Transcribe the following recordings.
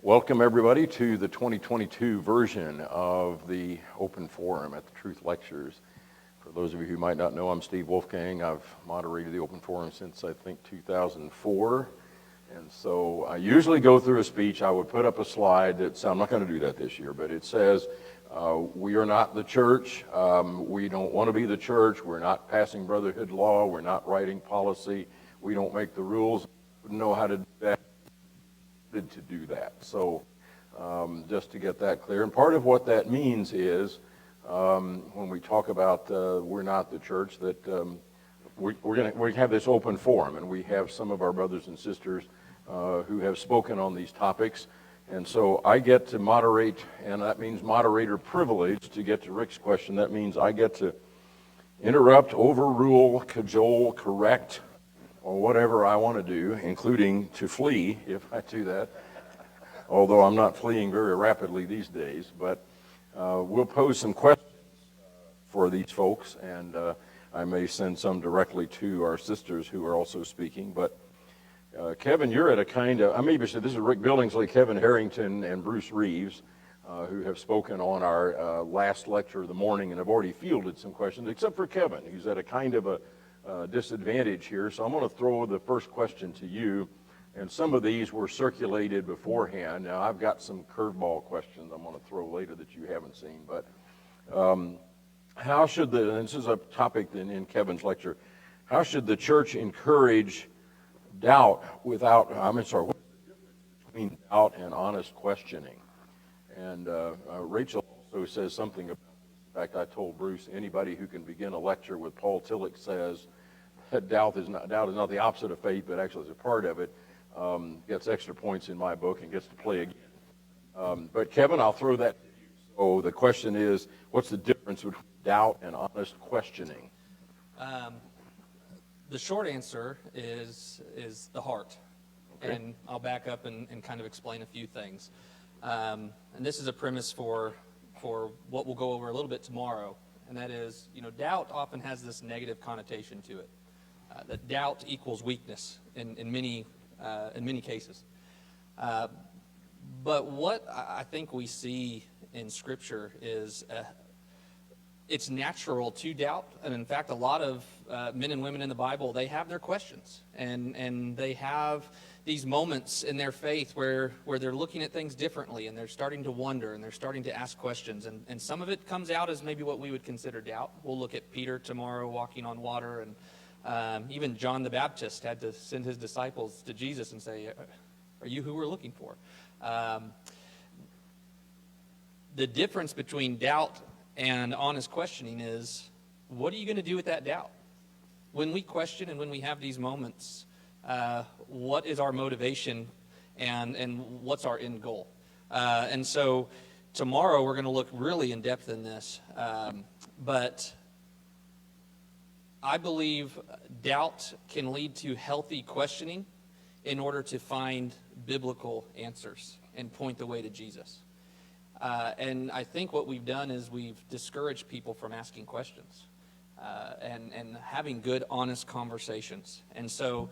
Welcome everybody to the 2022 version of the Open Forum at the Truth Lectures. For those of you who might not know, I'm Steve Wolfgang. I've moderated the Open Forum since I think 2004. And so I usually go through a speech. I would put up a slide that's, I'm not going to do that this year, but it says, we are not the church. We don't want to be the church. We're not passing brotherhood law. We're not writing policy. We don't make the rules. We don't know how to do that. To do that. So just to get that clear. And part of what that means is when we talk about we're not the church, that we have this open forum, and we have some of our brothers and sisters who have spoken on these topics. And so I get to moderate, and that means moderator privilege. To get to Rick's question, that means I get to interrupt, overrule, cajole, correct, or whatever I want to do, including to flee if I do that, although I'm not fleeing very rapidly these days. But we'll pose some questions for these folks, and I may send some directly to our sisters who are also speaking. But Kevin, you're at a kind of, I maybe said this is Rick Billingsley, Kevin Harrington, and Bruce Reeves, who have spoken on our last lecture of the morning and have already fielded some questions, except for Kevin, who's at a kind of a disadvantage here. So I'm going to throw the first question to you, and some of these were circulated beforehand. Now I've got some curveball questions I'm going to throw later that you haven't seen, but how should and this is a topic in Kevin's lecture, how should the church encourage doubt without, what's the difference between doubt and honest questioning? And Rachel also says something about, in fact, I told Bruce, anybody who can begin a lecture with Paul Tillich says that doubt is not the opposite of faith, but actually is a part of it, gets extra points in my book and gets to play again. But Kevin, I'll throw that to you. So the question is, what's the difference between doubt and honest questioning? The short answer is the heart. Okay. And I'll back up and kind of explain a few things. And this is a premise for what we'll go over a little bit tomorrow, and that is, doubt often has this negative connotation to it. That doubt equals weakness in many cases. But what I think we see in Scripture is it's natural to doubt, and in fact, a lot of men and women in the Bible, they have their questions, and they have these moments in their faith where they're looking at things differently, and they're starting to wonder, and they're starting to ask questions, and some of it comes out as maybe what we would consider doubt. We'll look at Peter tomorrow walking on water, and even John the Baptist had to send his disciples to Jesus and say, are you who we're looking for? The difference between doubt and honest questioning is, what are you going to do with that doubt? When we question and when we have these moments, what is our motivation and what's our end goal? And so tomorrow we're going to look really in depth in this. But I believe doubt can lead to healthy questioning in order to find biblical answers and point the way to Jesus. And I think what we've done is we've discouraged people from asking questions and having good, honest conversations. And so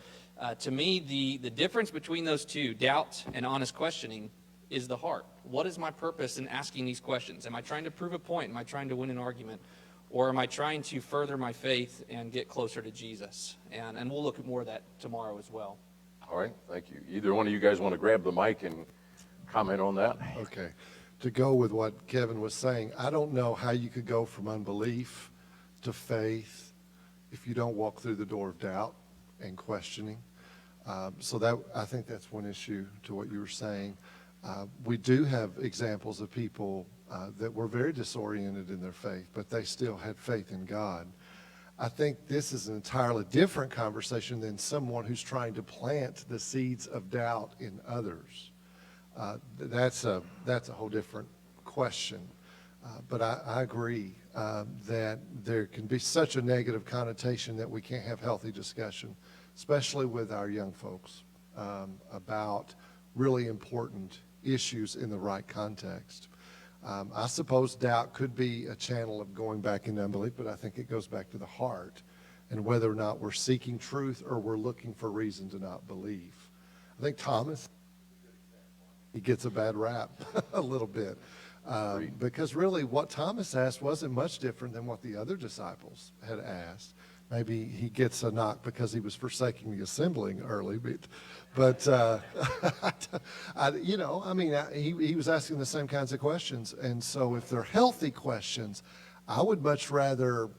to me, the difference between those two, doubt and honest questioning, is the heart. What is my purpose in asking these questions? Am I trying to prove a point? Am I trying to win an argument? Or am I trying to further my faith and get closer to Jesus? And we'll look at more of that tomorrow as well. All right, thank you. Either one of you guys want to grab the mic and comment on that? Okay. To go with what Kevin was saying, I don't know how you could go from unbelief to faith if you don't walk through the door of doubt and questioning. So that, I think that's one issue to what you were saying. We do have examples of people that were very disoriented in their faith, but they still had faith in God. I think this is an entirely different conversation than someone who's trying to plant the seeds of doubt in others. That's a whole different question. But I agree that there can be such a negative connotation that we can't have healthy discussion, especially with our young folks, about really important issues in the right context. I suppose doubt could be a channel of going back into unbelief, but I think it goes back to the heart and whether or not we're seeking truth or we're looking for reason to not believe. I think Thomas, he gets a bad rap a little bit. Because really what Thomas asked wasn't much different than what the other disciples had asked. Maybe he gets a knock because he was forsaking the assembling early, but he was asking the same kinds of questions. And so if they're healthy questions, I would much rather,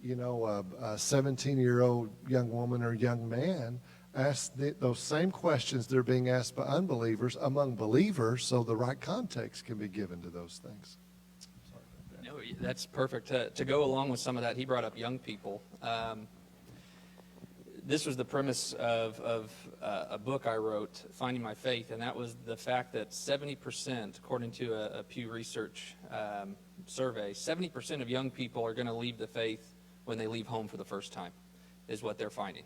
a 17-year-old young woman or young man ask those same questions that are being asked by unbelievers among believers, so the right context can be given to those things. No, that's perfect. To go along with some of that, he brought up young people. This was the premise of a book I wrote, Finding My Faith, and that was the fact that 70%, according to a Pew Research survey, 70% of young people are going to leave the faith when they leave home for the first time, is what they're finding.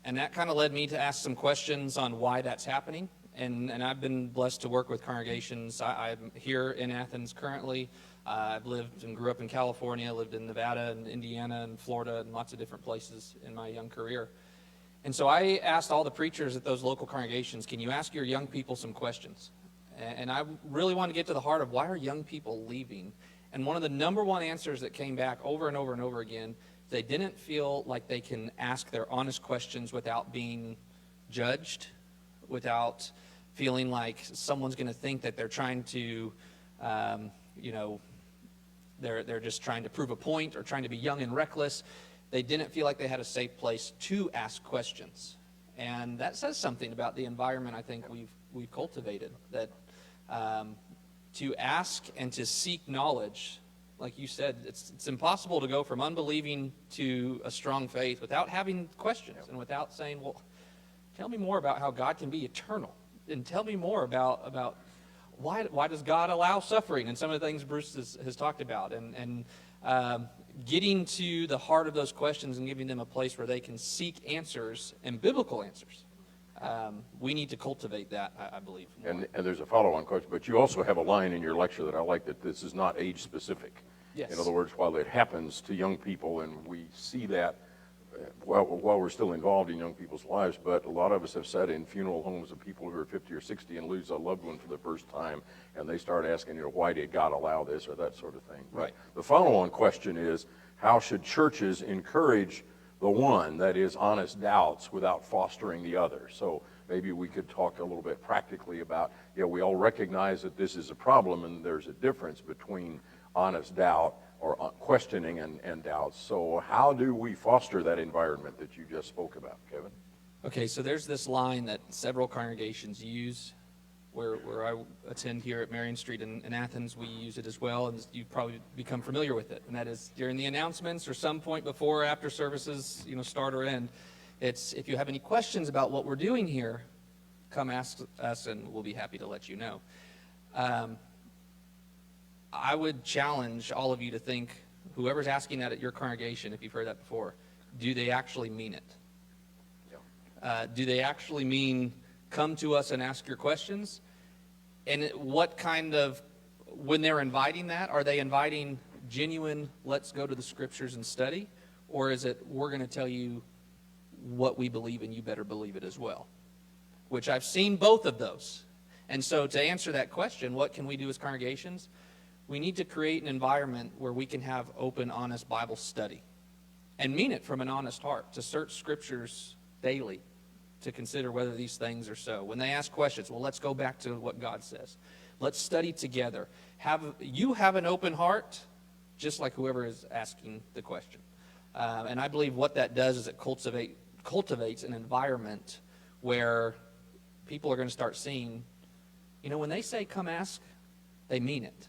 And that kind of led me to ask some questions on why that's happening. And I've been blessed to work with congregations. I'm here in Athens currently. I've lived and grew up in California, lived in Nevada and Indiana and Florida and lots of different places in my young career. And so I asked all the preachers at those local congregations, can you ask your young people some questions? And I really want to get to the heart of why are young people leaving? And one of the number one answers that came back over and over and over again, they didn't feel like they can ask their honest questions without being judged, without feeling like someone's going to think that they're trying to, they're just trying to prove a point or trying to be young and reckless. They didn't feel like they had a safe place to ask questions. And that says something about the environment I think we've cultivated, that to ask and to seek knowledge, like you said, it's impossible to go from unbelieving to a strong faith without having questions and without saying, well, tell me more about how God can be eternal, and tell me more about why does God allow suffering, and some of the things Bruce has talked about, and getting to the heart of those questions and giving them a place where they can seek answers and biblical answers. We need to cultivate that, I believe. And there's a follow-on question, but you also have a line in your lecture that I like, that this is not age-specific. Yes. In other words, while it happens to young people, and we see that while we're still involved in young people's lives, but a lot of us have sat in funeral homes of people who are 50 or 60 and lose a loved one for the first time, and they start asking, why did God allow this, or that sort of thing. Right. The follow-on question is, how should churches encourage the one, that is, honest doubts, without fostering the other? So maybe we could talk a little bit practically about, we all recognize that this is a problem, and there's a difference between honest doubt or questioning and doubts. So how do we foster that environment that you just spoke about, Kevin? Okay, so there's this line that several congregations use, where I attend here at Marion Street in Athens. We use it as well, and you've probably become familiar with it. And that is during the announcements or some point before or after services, start or end. It's, if you have any questions about what we're doing here, come ask us and we'll be happy to let you know. I would challenge all of you to think, whoever's asking that at your congregation, if you've heard that before, do they actually mean it? Yeah. Do they actually mean come to us and ask your questions? And what kind of, when they're inviting that, are they inviting genuine, let's go to the scriptures and study? Or is it, we're going to tell you what we believe and you better believe it as well? Which I've seen both of those. And so to answer that question, what can we do as congregations? We need to create an environment where we can have open, honest Bible study and mean it from an honest heart, to search scriptures daily, to consider whether these things are so. When they ask questions, well, let's go back to what God says. Let's study together. You have an open heart, just like whoever is asking the question. And I believe what that does is it cultivates an environment where people are going to start seeing, when they say come ask, they mean it.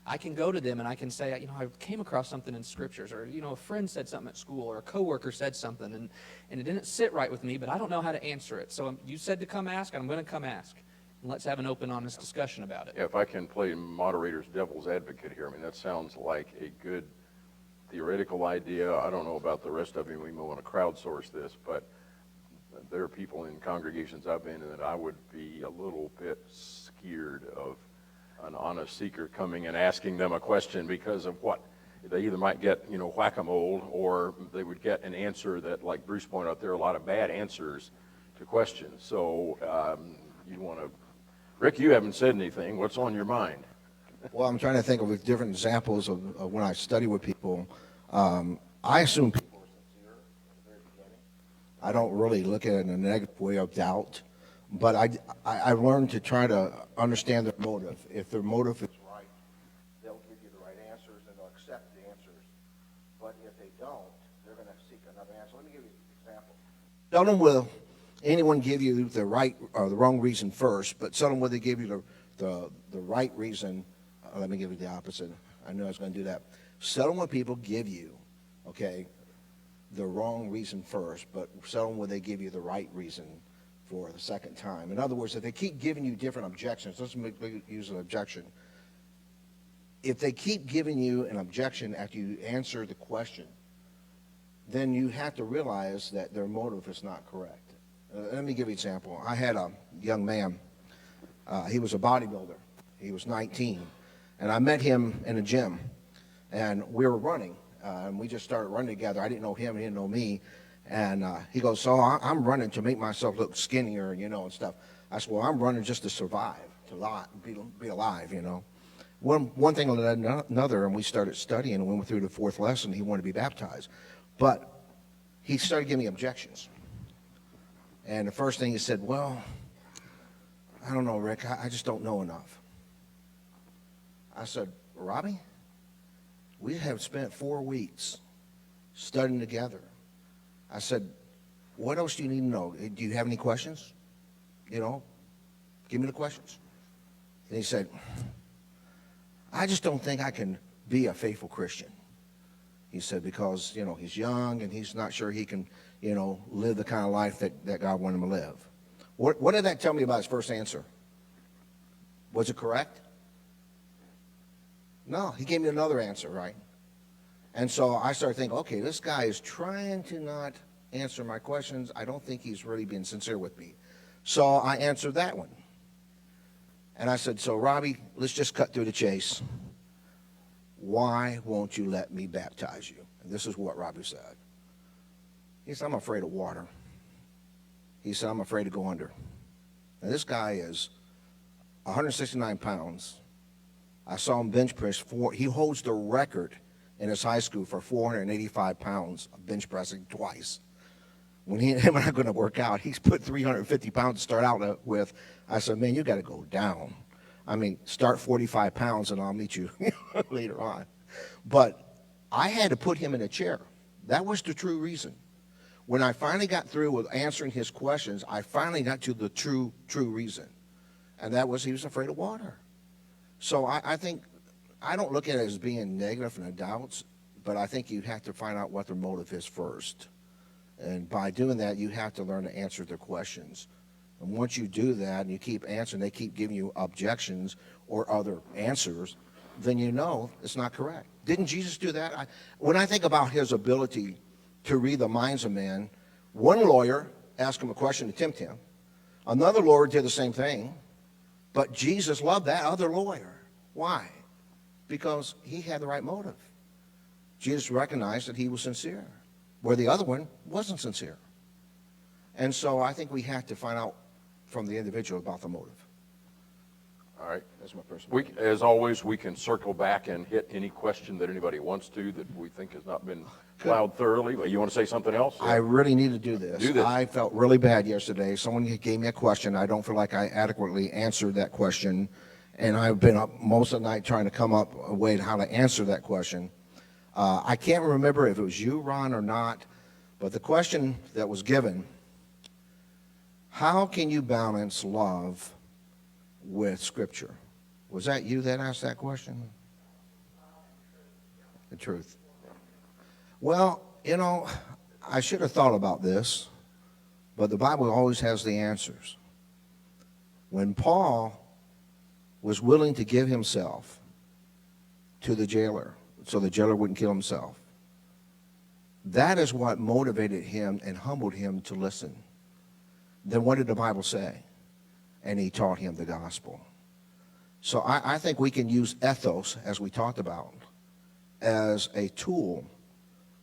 I can go to them and I can say, I came across something in scriptures, or, a friend said something at school, or a coworker said something, and it didn't sit right with me, but I don't know how to answer it. So you said to come ask, and I'm going to come ask. And let's have an open, honest discussion about it. Yeah, if I can play moderator's devil's advocate here, that sounds like a good theoretical idea. I don't know about the rest of you. We may want to crowdsource this, but there are people in congregations I've been in that I would be a little bit scared of an honest seeker coming and asking them a question, because of what? They either might get, whack-a-mole, or they would get an answer that, like Bruce pointed out, there are a lot of bad answers to questions. So you want to Rick, you haven't said anything. What's on your mind? Well, I'm trying to think of different examples of when I study with people. I assume people are sincere at the very beginning. I don't really look at it in a negative way of doubt, but I've learned to try to understand their motive. If their motive is right, they'll give you the right answers and they'll accept the answers. But if they don't, they're going to seek another answer. Let me give you an example. Seldom will anyone give you the right or the wrong reason first, but seldom will they give you the right reason. Let me give you the opposite. I knew I was going to do that. Seldom will people give you, okay, the wrong reason first, but seldom will they give you the right reason for the second time. In other words, if they keep giving you different objections, let's use an objection. If they keep giving you an objection after you answer the question, then you have to realize that their motive is not correct. Let me give you an example. I had a young man. He was a bodybuilder. He was 19. And I met him in a gym, and we were running, and we just started running together. I didn't know him, he didn't know me, and he goes, so I'm running to make myself look skinnier, and stuff. I said, well, I'm running just to survive, to be alive, One thing led to another, and we started studying, and we went through the fourth lesson. He wanted to be baptized, but he started giving me objections. And the first thing he said, well, I don't know, Rick, I just don't know enough. I said, Robbie, we have spent 4 weeks studying together. I said, what else do you need to know? Do you have any questions? Give me the questions. And he said, I just don't think I can be a faithful Christian. He said, because, he's young and he's not sure he can, live the kind of life that God wanted him to live. What did that tell me about his first answer? Was it correct? No, he gave me another answer, right? And so I started thinking, okay, this guy is trying to not answer my questions. I don't think he's really being sincere with me. So I answered that one. And I said, so Robbie, let's just cut through the chase. Why won't you let me baptize you? And this is what Robbie said. He said, I'm afraid of water. He said, I'm afraid to go under. Now this guy is 169 pounds. I saw him bench press he holds the record in his high school for 485 pounds of bench pressing twice. When him and I are going to work out, he's put 350 pounds to start out with. I said, man, you got to go down. I mean, start 45 pounds and I'll meet you later on. But I had to put him in a chair. That was the true reason. When I finally got through with answering his questions, I finally got to the true reason. And that was he was afraid of water. So I think, I don't look at it as being negative and doubts, but I think you have to find out what their motive is first. And by doing that, you have to learn to answer their questions. And once you do that and you keep answering, they keep giving you objections or other answers, then you know it's not correct. Didn't Jesus do that? When I think about his ability to read the minds of men, one lawyer asked him a question to tempt him. Another lawyer did the same thing. But Jesus loved that other lawyer. Why? Because he had the right motive. Jesus recognized that he was sincere, where the other one wasn't sincere. And so I think we have to find out from the individual about the motive. All right. That's my personal opinion. As always, we can circle back and hit any question that anybody wants to that we think has not been plowed thoroughly. You want to say something else? I really need to do this. Do this. I felt really bad yesterday. Someone gave me a question. I don't feel like I adequately answered that question. And I've been up most of the night trying to come up with a way to how to answer that question. I can't remember if it was you, Ron, or not, but the question that was given, how can you balance love with Scripture? Was that you that asked that question? The truth. Well, I should have thought about this, but the Bible always has the answers. When Paul was willing to give himself to the jailer so the jailer wouldn't kill himself, that is what motivated him and humbled him to listen. Then what did the Bible say? And he taught him the gospel. So I think we can use ethos, as we talked about, as a tool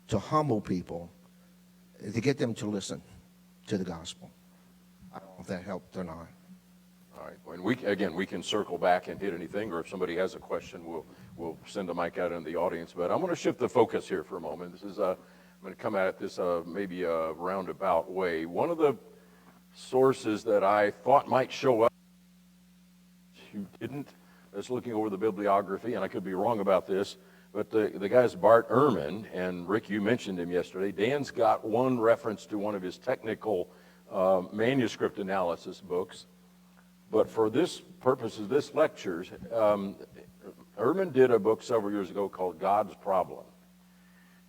to humble people, to get them to listen to the gospel. I don't know if that helped or not. All right. Wait a minute. And we can circle back and hit anything, or if somebody has a question, we'll send a mic out in the audience. But I'm going to shift the focus here for a moment. This is I'm going to come at this maybe a roundabout way. One of the sources that I thought might show up, who didn't, is looking over the bibliography, and I could be wrong about this, but the guy's Bart Ehrman, and Rick, you mentioned him yesterday. Dan's got one reference to one of his technical manuscript analysis books, but for this purposes, this lectures, Ehrman did a book several years ago called God's Problem,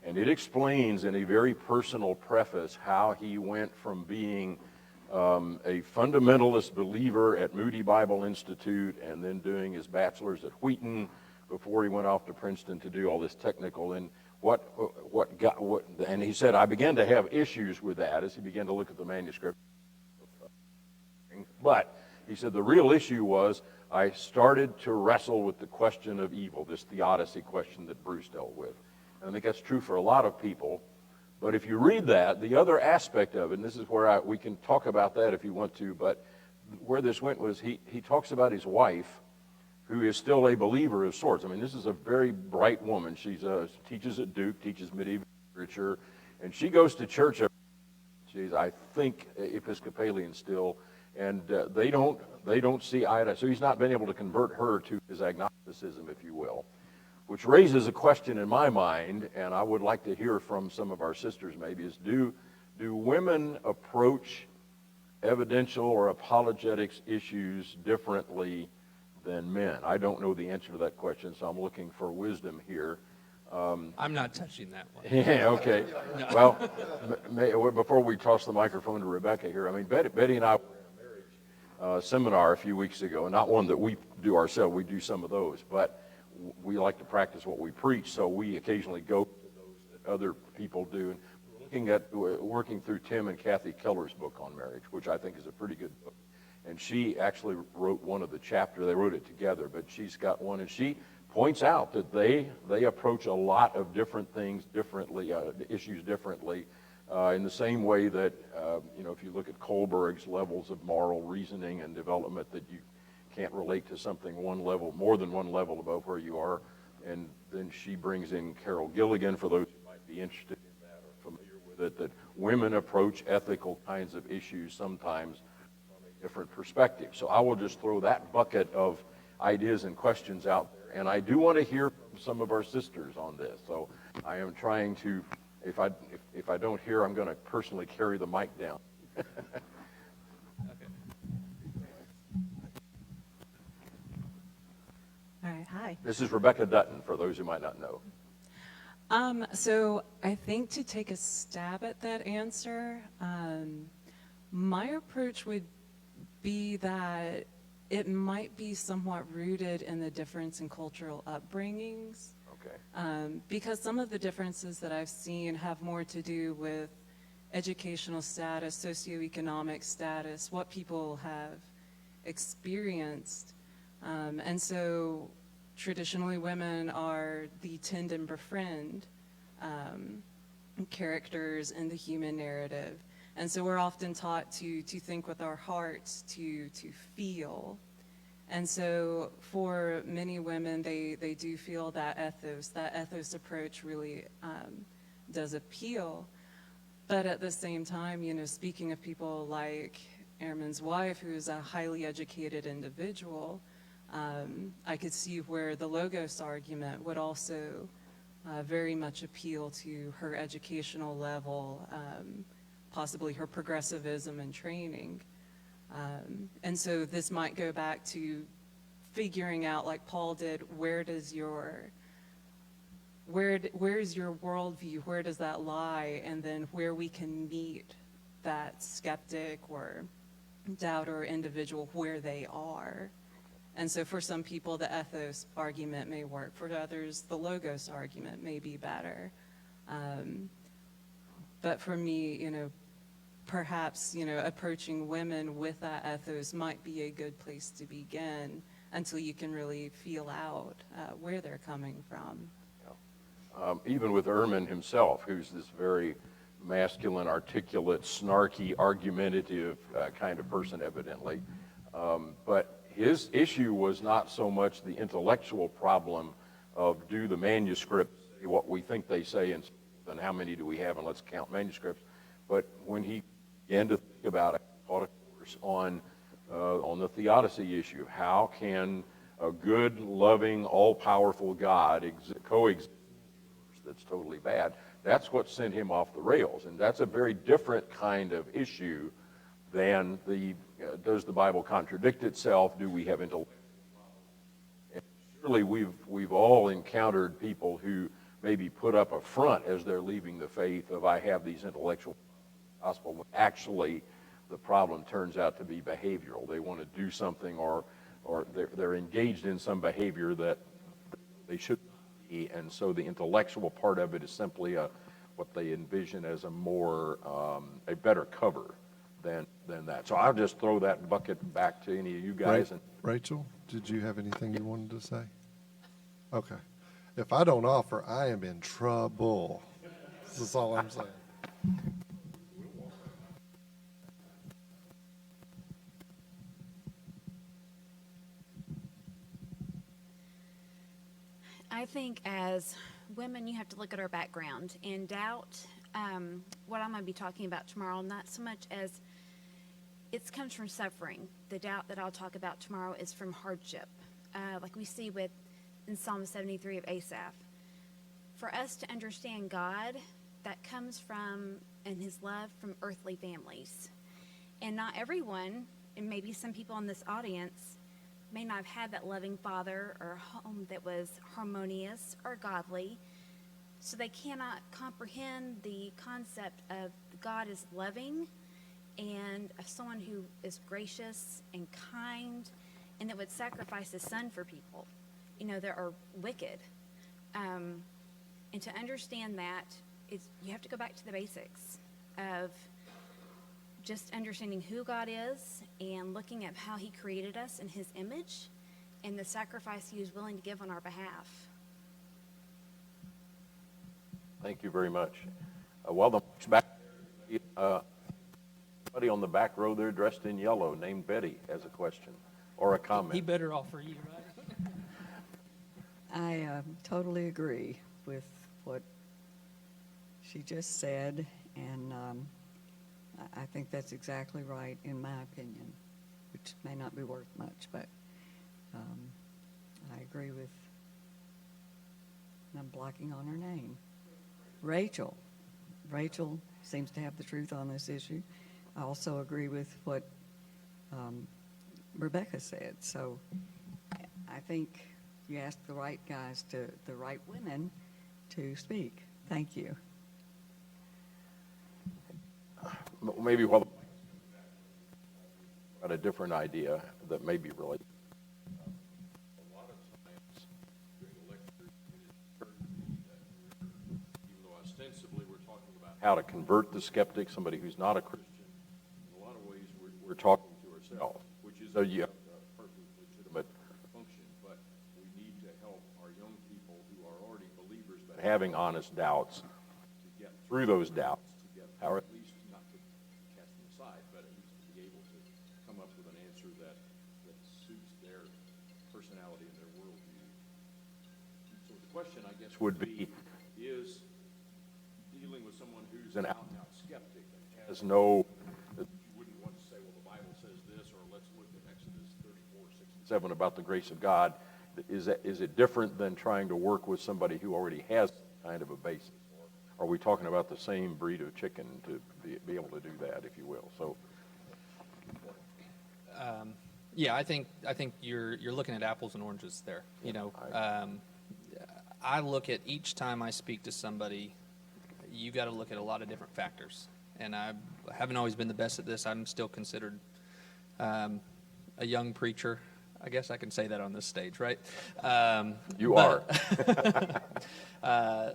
and it explains in a very personal preface how he went from being a fundamentalist believer at Moody Bible Institute and then doing his bachelor's at Wheaton before he went off to Princeton to do all this technical, and and he said, I began to have issues with that as he began to look at the manuscript. But he said the real issue was I started to wrestle with the question of evil, this theodicy question that Bruce dealt with. And I think that's true for a lot of people. But if you read that, the other aspect of it, and this is where we can talk about that if you want to, but where this went was he talks about his wife, who is still a believer of sorts. I mean, this is a very bright woman. She teaches at Duke, teaches medieval literature, and she goes to church. She's, I think, Episcopalian still, and they don't see eye to eye. So he's not been able to convert her to his agnosticism, if you will, which raises a question in my mind, and I would like to hear from some of our sisters maybe, is do women approach evidential or apologetics issues differently than men? I don't know the answer to that question, so I'm looking for wisdom here. I'm not touching that one. Yeah, okay. No. Well, before we toss the microphone to Rebekah here, I mean, Betty and I were in a marriage seminar a few weeks ago, and not one that we do ourselves, we do some of those, but we like to practice what we preach, so we occasionally go to those that other people do. And we're working through Tim and Kathy Keller's book on marriage, which I think is a pretty good book. And she actually wrote one of the chapters. They wrote it together, but she's got one, and she points out that they approach a lot of different things differently, issues differently, in the same way that, if you look at Kohlberg's levels of moral reasoning and development, that you can't relate to something more than one level above where you are. And then she brings in Carol Gilligan, for those who might be interested in that or familiar with it, that women approach ethical kinds of issues sometimes different perspective. So I will just throw that bucket of ideas and questions out there. And I do want to hear from some of our sisters on this. So I am trying to, if I don't hear, I'm going to personally carry the mic down. All right, hi. This is Rebekah Dutton, for those who might not know. So I think to take a stab at that answer, my approach would be that it might be somewhat rooted in the difference in cultural upbringings. Okay. Because some of the differences that I've seen have more to do with educational status, socioeconomic status, what people have experienced. And so traditionally women are the tend and befriend characters in the human narrative. And so we're often taught to think with our hearts, to feel. And so for many women, they do feel that ethos approach really does appeal. But at the same time, speaking of people like Ehrman's wife, who's a highly educated individual, I could see where the logos argument would also very much appeal to her educational level, possibly her progressivism and training. And so this might go back to figuring out, like Paul did, where is your worldview, where does that lie, and then where we can meet that skeptic or doubter or individual where they are. And so for some people, the ethos argument may work. For others, the logos argument may be better. But for me, perhaps, approaching women with that ethos might be a good place to begin until you can really feel out where they're coming from. Even with Ehrman himself, who's this very masculine, articulate, snarky, argumentative kind of person, evidently. But his issue was not so much the intellectual problem of do the manuscripts say what we think they say and how many do we have and let's count manuscripts. But when he began to think about it, he taught a course on the theodicy issue. How can a good, loving, all-powerful God coexist that's totally bad? That's what sent him off the rails, and that's a very different kind of issue than does the Bible contradict itself? Do we have intellectual problems? And surely we've all encountered people who maybe put up a front as they're leaving the faith of I have these intellectual gospel, when actually the problem turns out to be behavioral. They want to do something or they're engaged in some behavior that they should not be, and so the intellectual part of it is simply what they envision as a better cover than that. So I'll just throw that bucket back to any of you guys. And Rachel, did you have anything you wanted to say? Okay. If I don't offer, I am in trouble. That's all I'm saying. I think as women, you have to look at our background. And doubt, what I'm going to be talking about tomorrow, not so much as it comes from suffering. The doubt that I'll talk about tomorrow is from hardship, like we see in Psalm 73 of Asaph. For us to understand God, that comes from, and his love from earthly families. And not everyone, and maybe some people in this audience, may not have had that loving father or home that was harmonious or godly, so they cannot comprehend the concept of God is loving and of someone who is gracious and kind and that would sacrifice his son for people, that are wicked. And to understand that, you have to go back to the basics of just understanding who God is and looking at how he created us in his image and the sacrifice he was willing to give on our behalf. thank you very much. While the mic's back there, somebody on the back row there dressed in yellow named Betty has a question or a comment. He better offer you, right? I totally agree with what she just said, and I think that's exactly right in my opinion, which may not be worth much, but I agree with, and I'm blocking on her name, Rachel. Rachel seems to have the truth on this issue. I also agree with what Rebekah said, so I think you asked the right guys, the right women to speak. Thank you. Maybe while got a different idea that may be related. A lot of times during the lectures, it has occurred to me that even though ostensibly we're talking about how to convert the skeptic, somebody who's not a Christian, in a lot of ways we're talking to ourselves, which is a perfectly legitimate function, but we need to help our young people who are already believers but having honest doubts to get through those doubts, to get power, at least not to cast them aside, but at least to be able to come up with an answer that suits their personality and their worldview. So the question, I guess, would be, is dealing with someone who's an out-and-out skeptic and has no, that you wouldn't want to say, well, the Bible says this, or let's look at Exodus 34, 6, and 7 about the grace of God. Is it different than trying to work with somebody who already has some kind of a basis? Or are we talking about the same breed of chicken to be able to do that, if you will? So, Yeah, I think you're looking at apples and oranges there. I look at each time I speak to somebody, you got to look at a lot of different factors. And I haven't always been the best at this. I'm still considered a young preacher. I guess I can say that on this stage, right? you are.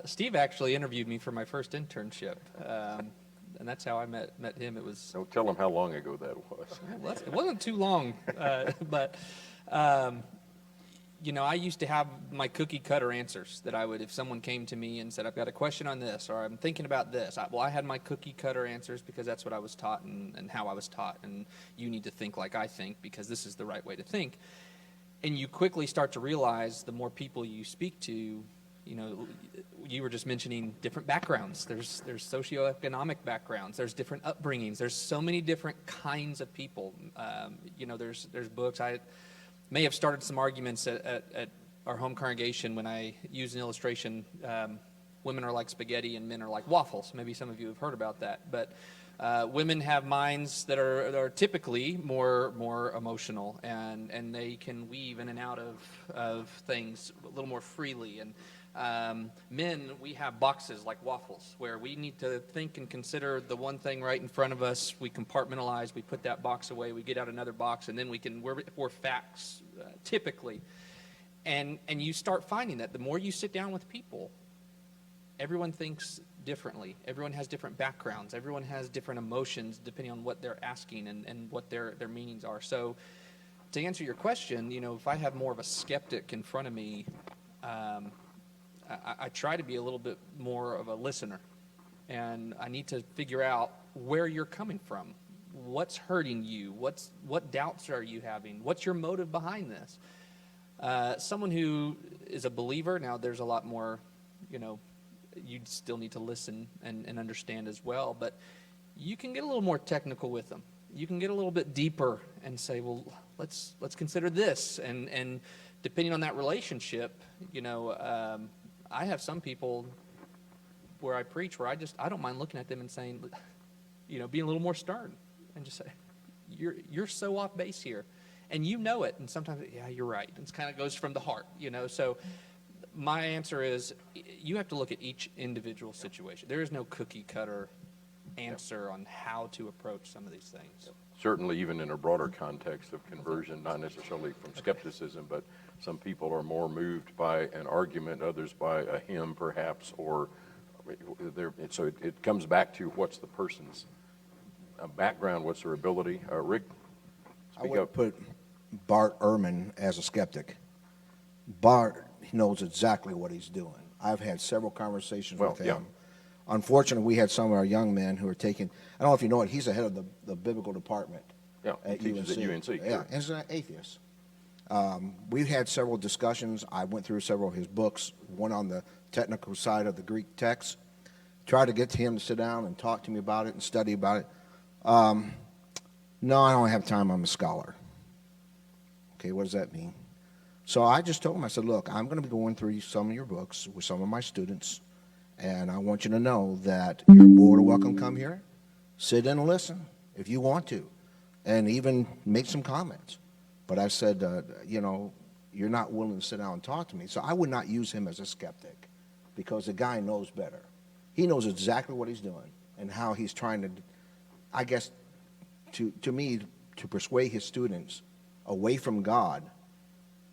Steve actually interviewed me for my first internship, and that's how I met him. It was. Don't tell them how long ago that was. It wasn't too long, but I used to have my cookie cutter answers that I would, if someone came to me and said, I've got a question on this, or I'm thinking about this, I had my cookie cutter answers because that's what I was taught and how I was taught. And you need to think like I think because this is the right way to think. And you quickly start to realize the more people you speak to, you were just mentioning different backgrounds. There's socioeconomic backgrounds. There's different upbringings. There's so many different kinds of people. There's books. I may have started some arguments at our home congregation when I used an illustration. Women are like spaghetti and men are like waffles. Maybe some of you have heard about that. But women have minds that are typically more emotional, and they can weave in and out of things a little more freely. And men, we have boxes like waffles where we need to think and consider the one thing right in front of us. We compartmentalize, we put that box away, we get out another box, and then we're facts typically. And you start finding that the more you sit down with people, everyone thinks differently. Everyone has different backgrounds. Everyone has different emotions depending on what they're asking and what their meanings are. So to answer your question, if I have more of a skeptic in front of me, I try to be a little bit more of a listener, and I need to figure out where you're coming from. What's hurting you? What doubts are you having? What's your motive behind this? Someone who is a believer, now there's a lot more, you still need to listen and understand as well, but you can get a little more technical with them. You can get a little bit deeper and say, well, let's consider this, and depending on that relationship, I have some people where I preach where I don't mind looking at them and saying, being a little more stern and just say, you're so off base here, and it, and sometimes, yeah, you're right. It kind of goes from the heart, So my answer is you have to look at each individual situation. There is no cookie cutter answer on how to approach some of these things. Certainly, even in a broader context of conversion, not necessarily from skepticism, but some people are more moved by an argument, others by a hymn, perhaps, or so it comes back to what's the person's background, what's their ability. Rick, I speak would up. put Bart Ehrman as a skeptic. Bart knows exactly what he's doing. I've had several conversations with him. Yeah. Unfortunately, we had some of our young men who are taking, I don't know if you know it, he's the head of the biblical department at he teaches UNC. at UNC. Yeah, and he's an atheist. We've had several discussions. I went through several of his books, one on the technical side of the Greek text, tried to get him to sit down and talk to me about it and study about it. No, I don't have time. I'm a scholar. Okay, what does that mean? So I just told him, I said, look, I'm going to be going through some of your books with some of my students, and I want you to know that you're more than welcome to come here, sit in and listen if you want to, and even make some comments. But I said, you're not willing to sit down and talk to me. So I would not use him as a skeptic because the guy knows better. He knows exactly what he's doing and how he's trying to, I guess, to me, to persuade his students away from God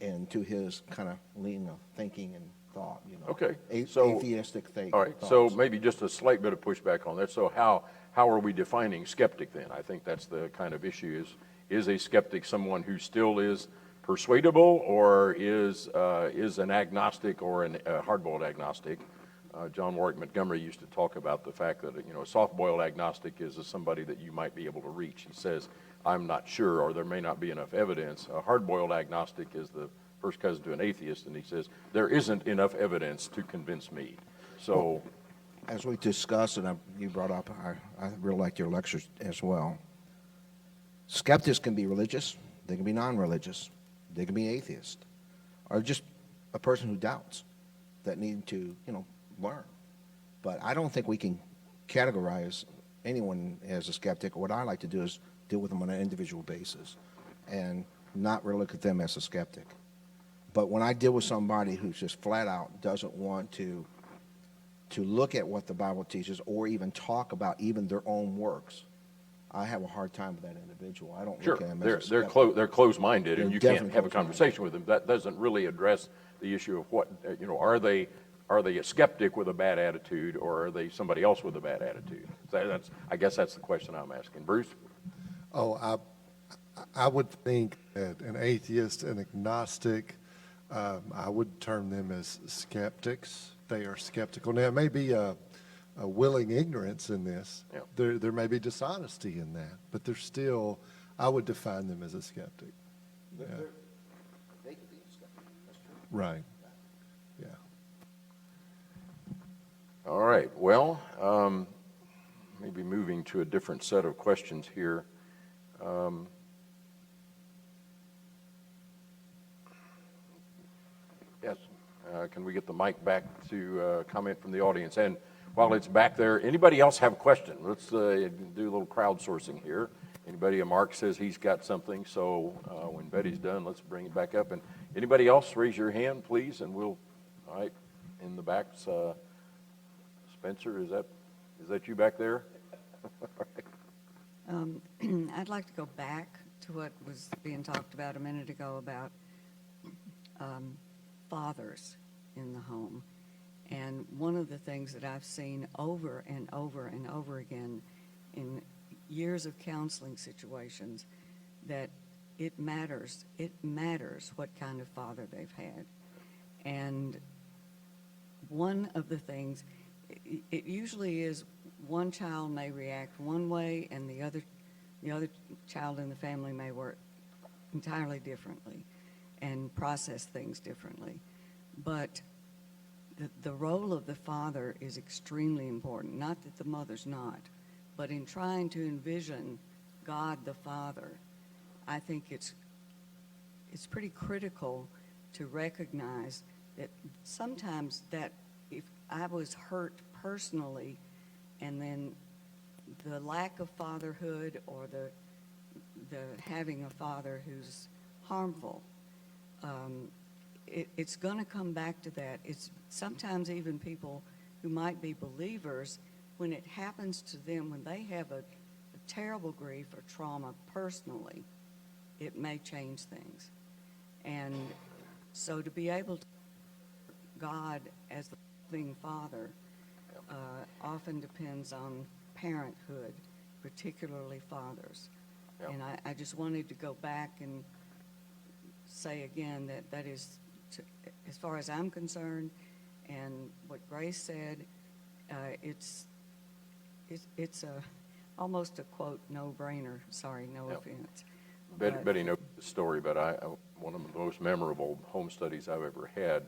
and to his kind of lean of thinking and thought, Okay, so atheistic thoughts. All right, so maybe just a slight bit of pushback on that. So how are we defining skeptic then? I think that's the kind of issue is a skeptic someone who still is persuadable or is an agnostic or a hard-boiled agnostic? John Warwick Montgomery used to talk about the fact that a soft-boiled agnostic is somebody that you might be able to reach. He says, I'm not sure, or there may not be enough evidence. A hard-boiled agnostic is the first cousin to an atheist, and he says, there isn't enough evidence to convince me. So, as we discussed, and you brought up, I really liked your lectures as well. Skeptics can be religious, they can be non-religious, they can be atheist, or just a person who doubts that need to, learn. But I don't think we can categorize anyone as a skeptic. What I like to do is deal with them on an individual basis and not really look at them as a skeptic. But when I deal with somebody who's just flat out doesn't want to look at what the Bible teaches or even talk about even their own works, I have a hard time with that individual. I don't look at them as a skeptic. They're closed-minded, and They're you can't definitely have a conversation with them. That doesn't really address the issue of what, are they a skeptic with a bad attitude, or are they somebody else with a bad attitude? I guess that's the question I'm asking. Bruce? Oh, I would think that an atheist, an agnostic, I would term them as skeptics. They are skeptical. Now, it may be a willing ignorance in this. Yeah. There may be dishonesty in that, but they're still, I would define them as a skeptic. Yeah. They could be skeptical. That's true. Right. Yeah. All right, well, maybe moving to a different set of questions here. Yes, can we get the mic back to comment from the audience? And while it's back there, anybody else have a question? Let's do a little crowdsourcing here. Anybody, Mark says he's got something, so when Betty's done, let's bring it back up. And anybody else, raise your hand, please, and we'll, all right, in the back, Spencer, is that you back there? I'd like to go back to what was being talked about a minute ago about fathers in the home. And one of the things that I've seen over and over and over again in years of counseling situations, that it matters what kind of father they've had. And one of the things, it usually is one child may react one way and the other child in the family may work entirely differently and process things differently. But the role of the father is extremely important. Not that the mother's not, but in trying to envision God the Father, I think it's pretty critical to recognize that sometimes that if I was hurt personally and then the lack of fatherhood or the having a father who's harmful, it's going to come back to that. It's sometimes even people who might be believers, when it happens to them, when they have a terrible grief or trauma personally, it may change things. And so to be able to God as the loving Father often depends on parenthood, particularly fathers. Yep. And I just wanted to go back and say again that is, as far as I'm concerned, and what Grace said, it's almost a quote no-brainer. Sorry, no Yep. offense. Betty knows the story, but one of the most memorable home studies I've ever had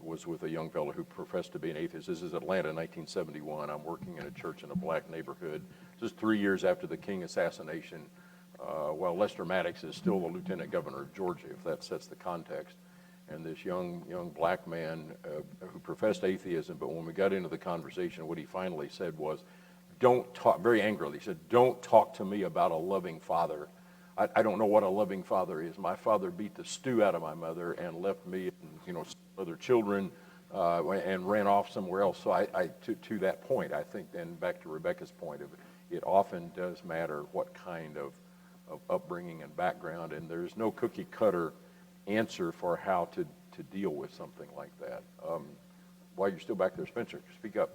was with a young fellow who professed to be an atheist. This is Atlanta, 1971. I'm working in a church in a black neighborhood. This is 3 years after the King assassination, while Lester Maddox is still the lieutenant governor of Georgia, if that sets the context. And this young black man who professed atheism, but when we got into the conversation, what he finally said was, don't talk, very angrily, he said, don't talk to me about a loving father. I don't know what a loving father is. My father beat the stew out of my mother and left me and, other children and ran off somewhere else. So to that point, I think then back to Rebekah's point of it often does matter what kind of upbringing and background, and there's no cookie cutter answer for how to deal with something like that. While you're still back there, Spencer, speak up.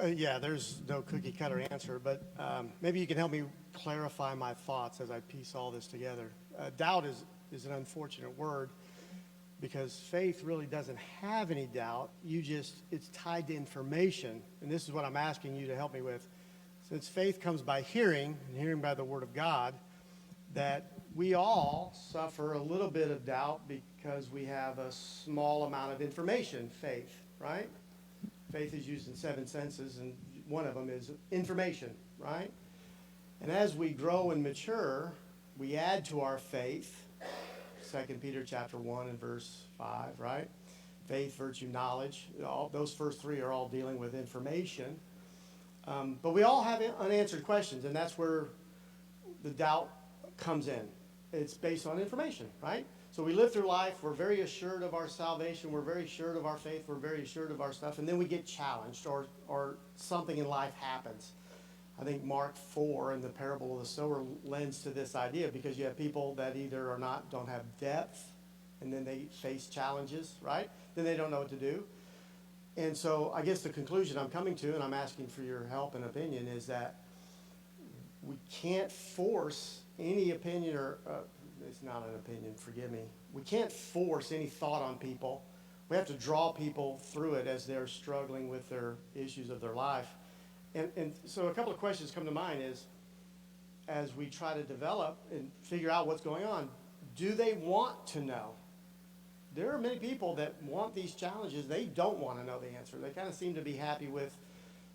Yeah, there's no cookie cutter answer, but maybe you can help me clarify my thoughts as I piece all this together. Doubt is an unfortunate word because faith really doesn't have any doubt. It's tied to information, and this is what I'm asking you to help me with. Since faith comes by hearing, and hearing by the Word of God, that we all suffer a little bit of doubt because we have a small amount of information, faith, right? Faith is used in 7 senses, and one of them is information, right? And as we grow and mature, we add to our faith, 2 Peter chapter 1 and verse 5, right? Faith, virtue, knowledge. Those first 3 are all dealing with information. But we all have unanswered questions, and that's where the doubt comes in. It's based on information, right? So we live through life, we're very assured of our salvation, we're very assured of our faith, we're very assured of our stuff, and then we get challenged or something in life happens. I think Mark 4 in the parable of the sower lends to this idea because you have people that either don't have depth, and then they face challenges, right? Then they don't know what to do. And so I guess the conclusion I'm coming to, and I'm asking for your help and opinion, is that we can't force any opinion or it's not an opinion, forgive me. We can't force any thought on people. We have to draw people through it as they're struggling with their issues of their life. And so a couple of questions come to mind is, as we try to develop and figure out what's going on, do they want to know? There are many people that want these challenges. They don't want to know the answer. They kind of seem to be happy with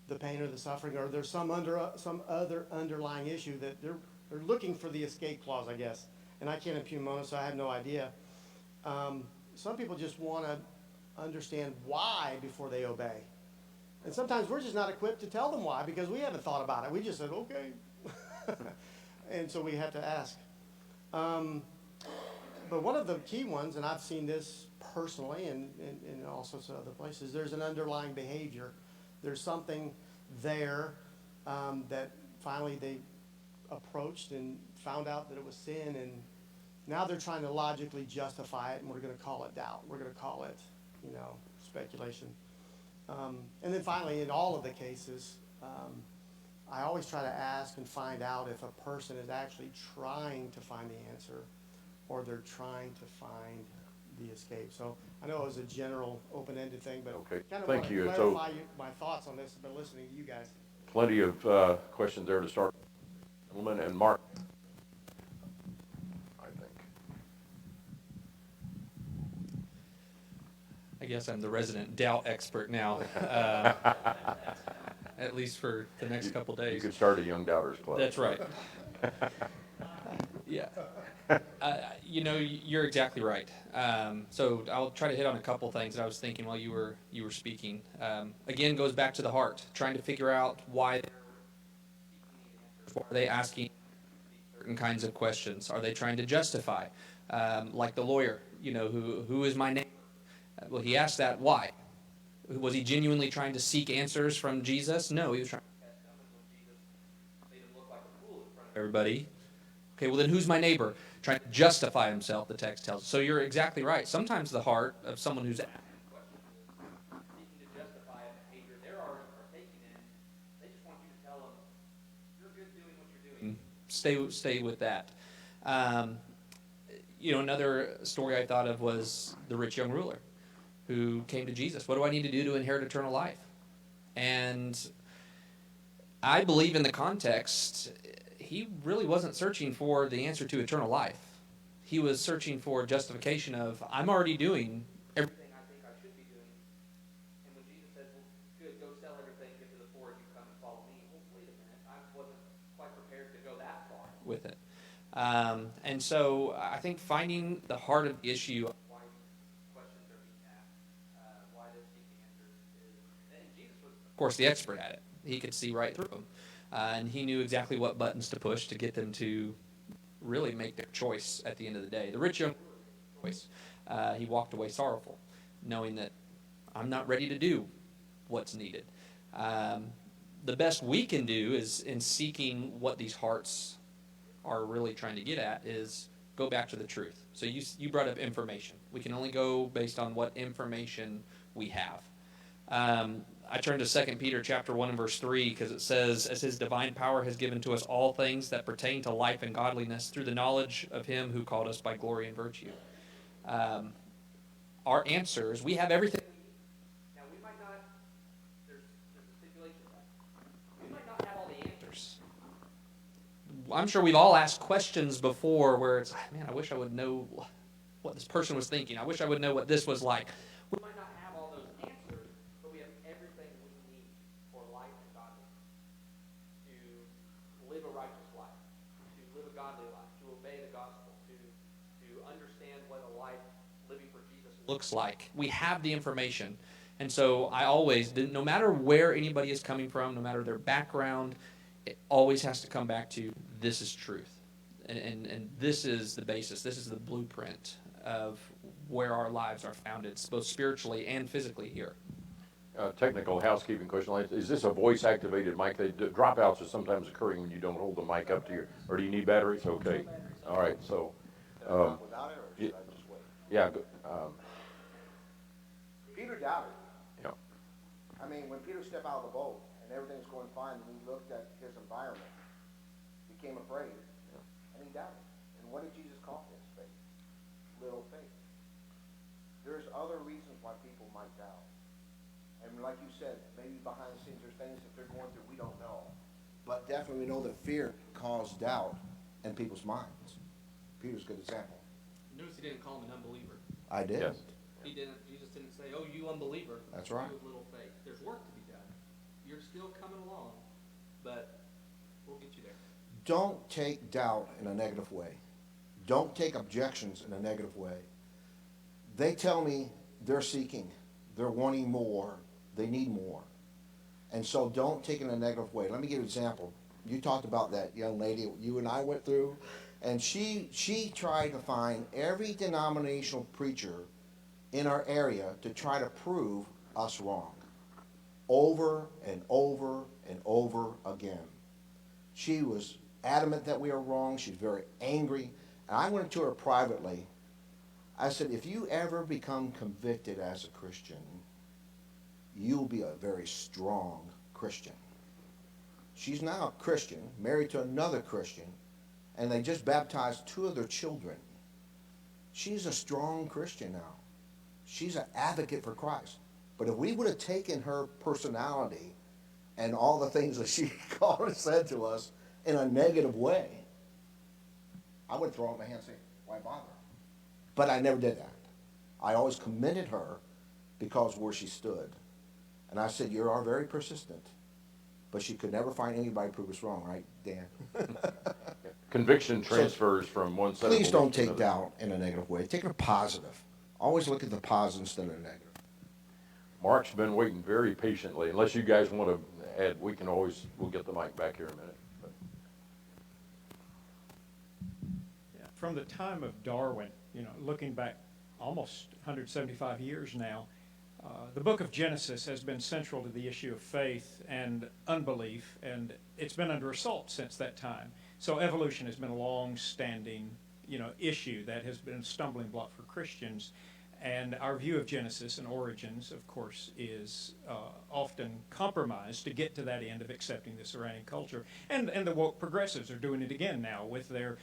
the pain or the suffering, or there's some other underlying issue that they're looking for the escape clause, I guess. And I can't impugn Mona, so I have no idea. Some people just want to understand why before they obey. And sometimes we're just not equipped to tell them why because we haven't thought about it. We just said, okay. And so we have to ask. But one of the key ones, and I've seen this personally and also some other places, there's an underlying behavior. There's something there that finally they approached and found out that it was sin, and now they're trying to logically justify it, and we're going to call it doubt. We're going to call it, speculation. And then finally, in all of the cases, I always try to ask and find out if a person is actually trying to find the answer or they're trying to find the escape. So I know it was a general open-ended thing, but Okay, kind of thank want you. to So- clarify my thoughts on this. I've been listening to you guys. Plenty of questions there to start. Gentlemen, and Mark, I think. I guess I'm the resident doubt expert now, at least for the next couple You days. could start a Young Doubters Club. That's right. Yeah. You're exactly right. So I'll try to hit on a couple things that I was thinking while you were speaking. Again, goes back to the heart, trying to figure out why are they asking certain kinds of questions. Are they trying to justify? Like the lawyer, who is my neighbor? Well, he asked that, why? Was he genuinely trying to seek answers from Jesus? No, he was trying to test them, and when Jesus made him look like a fool in front of everybody. Okay, well then who's my neighbor? Trying to justify himself, the text tells us. So you're exactly right. Sometimes the heart of someone who's asking questions is seeking to justify a behavior they're already partaking in. They just want you to tell them, you're good doing what you're doing. Stay with that. Another story I thought of was the rich young ruler who came to Jesus. What do I need to do to inherit eternal life? And I believe in the context, he really wasn't searching for the answer to eternal life. He was searching for justification of, I'm already doing everything I think I should be doing. And when Jesus says, well, good, go sell everything, give to the poor, and you come and follow me. Well, wait a minute, I wasn't quite prepared to go that far with it. And so I think finding the heart of the issue of why these questions are being asked, why they're seeking answers is, and Jesus was, of course, the expert at it. He could see right through them. And he knew exactly what buttons to push to get them to really make their choice at the end of the day. The rich young choice, he walked away sorrowful, knowing that I'm not ready to do what's needed. The best we can do is in seeking what these hearts are really trying to get at is go back to the truth. So you brought up information. We can only go based on what information we have. I turn to 2 Peter chapter 1 and verse 3 because it says, as his divine power has given to us all things that pertain to life and godliness through the knowledge of him who called us by glory and virtue. Our answers, we have everything. Now we might not, there's a stipulation to that. We might not have all the answers. I'm sure we've all asked questions before where it's, man, I wish I would know what this person was thinking. I wish I would know what this was like. We might not have all those answers, but we have everything we need for life and godliness. To live a righteous life, to live a godly life, to obey the gospel, to understand what a life living for Jesus looks like. We have the information. And so I always, no matter where anybody is coming from, no matter their background, it always has to come back to this is truth. And this is the basis. This is the blueprint of where our lives are founded, both spiritually and physically here. Technical housekeeping question. Is this a voice-activated mic? Dropouts are sometimes occurring when you don't hold the mic up to your, or do you need batteries? Okay. All right, so. Without it, or should I just wait? Yeah. Peter doubted. Yeah. I mean, when Peter stepped out of the boat and everything's going fine, and he looked at his environment, became afraid, and he doubted. And what did Jesus call this? why people might doubt. And like you said, maybe behind the scenes there's things that they're going through we don't know. But definitely we know that fear caused doubt in people's minds. Peter's a good example. Notice he didn't call him an unbeliever. I did. Yes. Jesus didn't say, "Oh, you unbeliever." That's right. You with little faith. There's work to be done. You're still coming along, but we'll get you there. Don't take doubt in a negative way. Don't take objections in a negative way. They tell me they're seeking, they're wanting more, they need more. And so don't take it in a negative way. Let me give you an example. You talked about that young lady you and I went through, and she tried to find every denominational preacher in our area to try to prove us wrong, over and over and over again. She was adamant that we were wrong. She's very angry. And I went to her privately. I said, if you ever become convicted as a Christian, you'll be a very strong Christian. She's now a Christian, married to another Christian, and they just baptized 2 of their children. She's a strong Christian now. She's an advocate for Christ. But if we would have taken her personality and all the things that she called and said to us in a negative way, I would throw up my hands and say, why bother? But I never did that. I always commended her because where she stood. And I said, you are very persistent. But she could never find anybody to prove us wrong, right, Dan? Conviction transfers from one set of Please don't beliefs to take another. doubt in a negative way. Take it a positive. Always look at the positive instead of the negative. Mark's been waiting very patiently. Unless you guys want to add, we'll get the mic back here in a minute. But Yeah, from the time of Darwin, looking back almost 175 years now, the book of Genesis has been central to the issue of faith and unbelief, and it's been under assault since that time. So evolution has been a long-standing, issue that has been a stumbling block for Christians. And our view of Genesis and origins, of course, is often compromised to get to that end of accepting the surrounding culture. And the woke progressives are doing it again now with their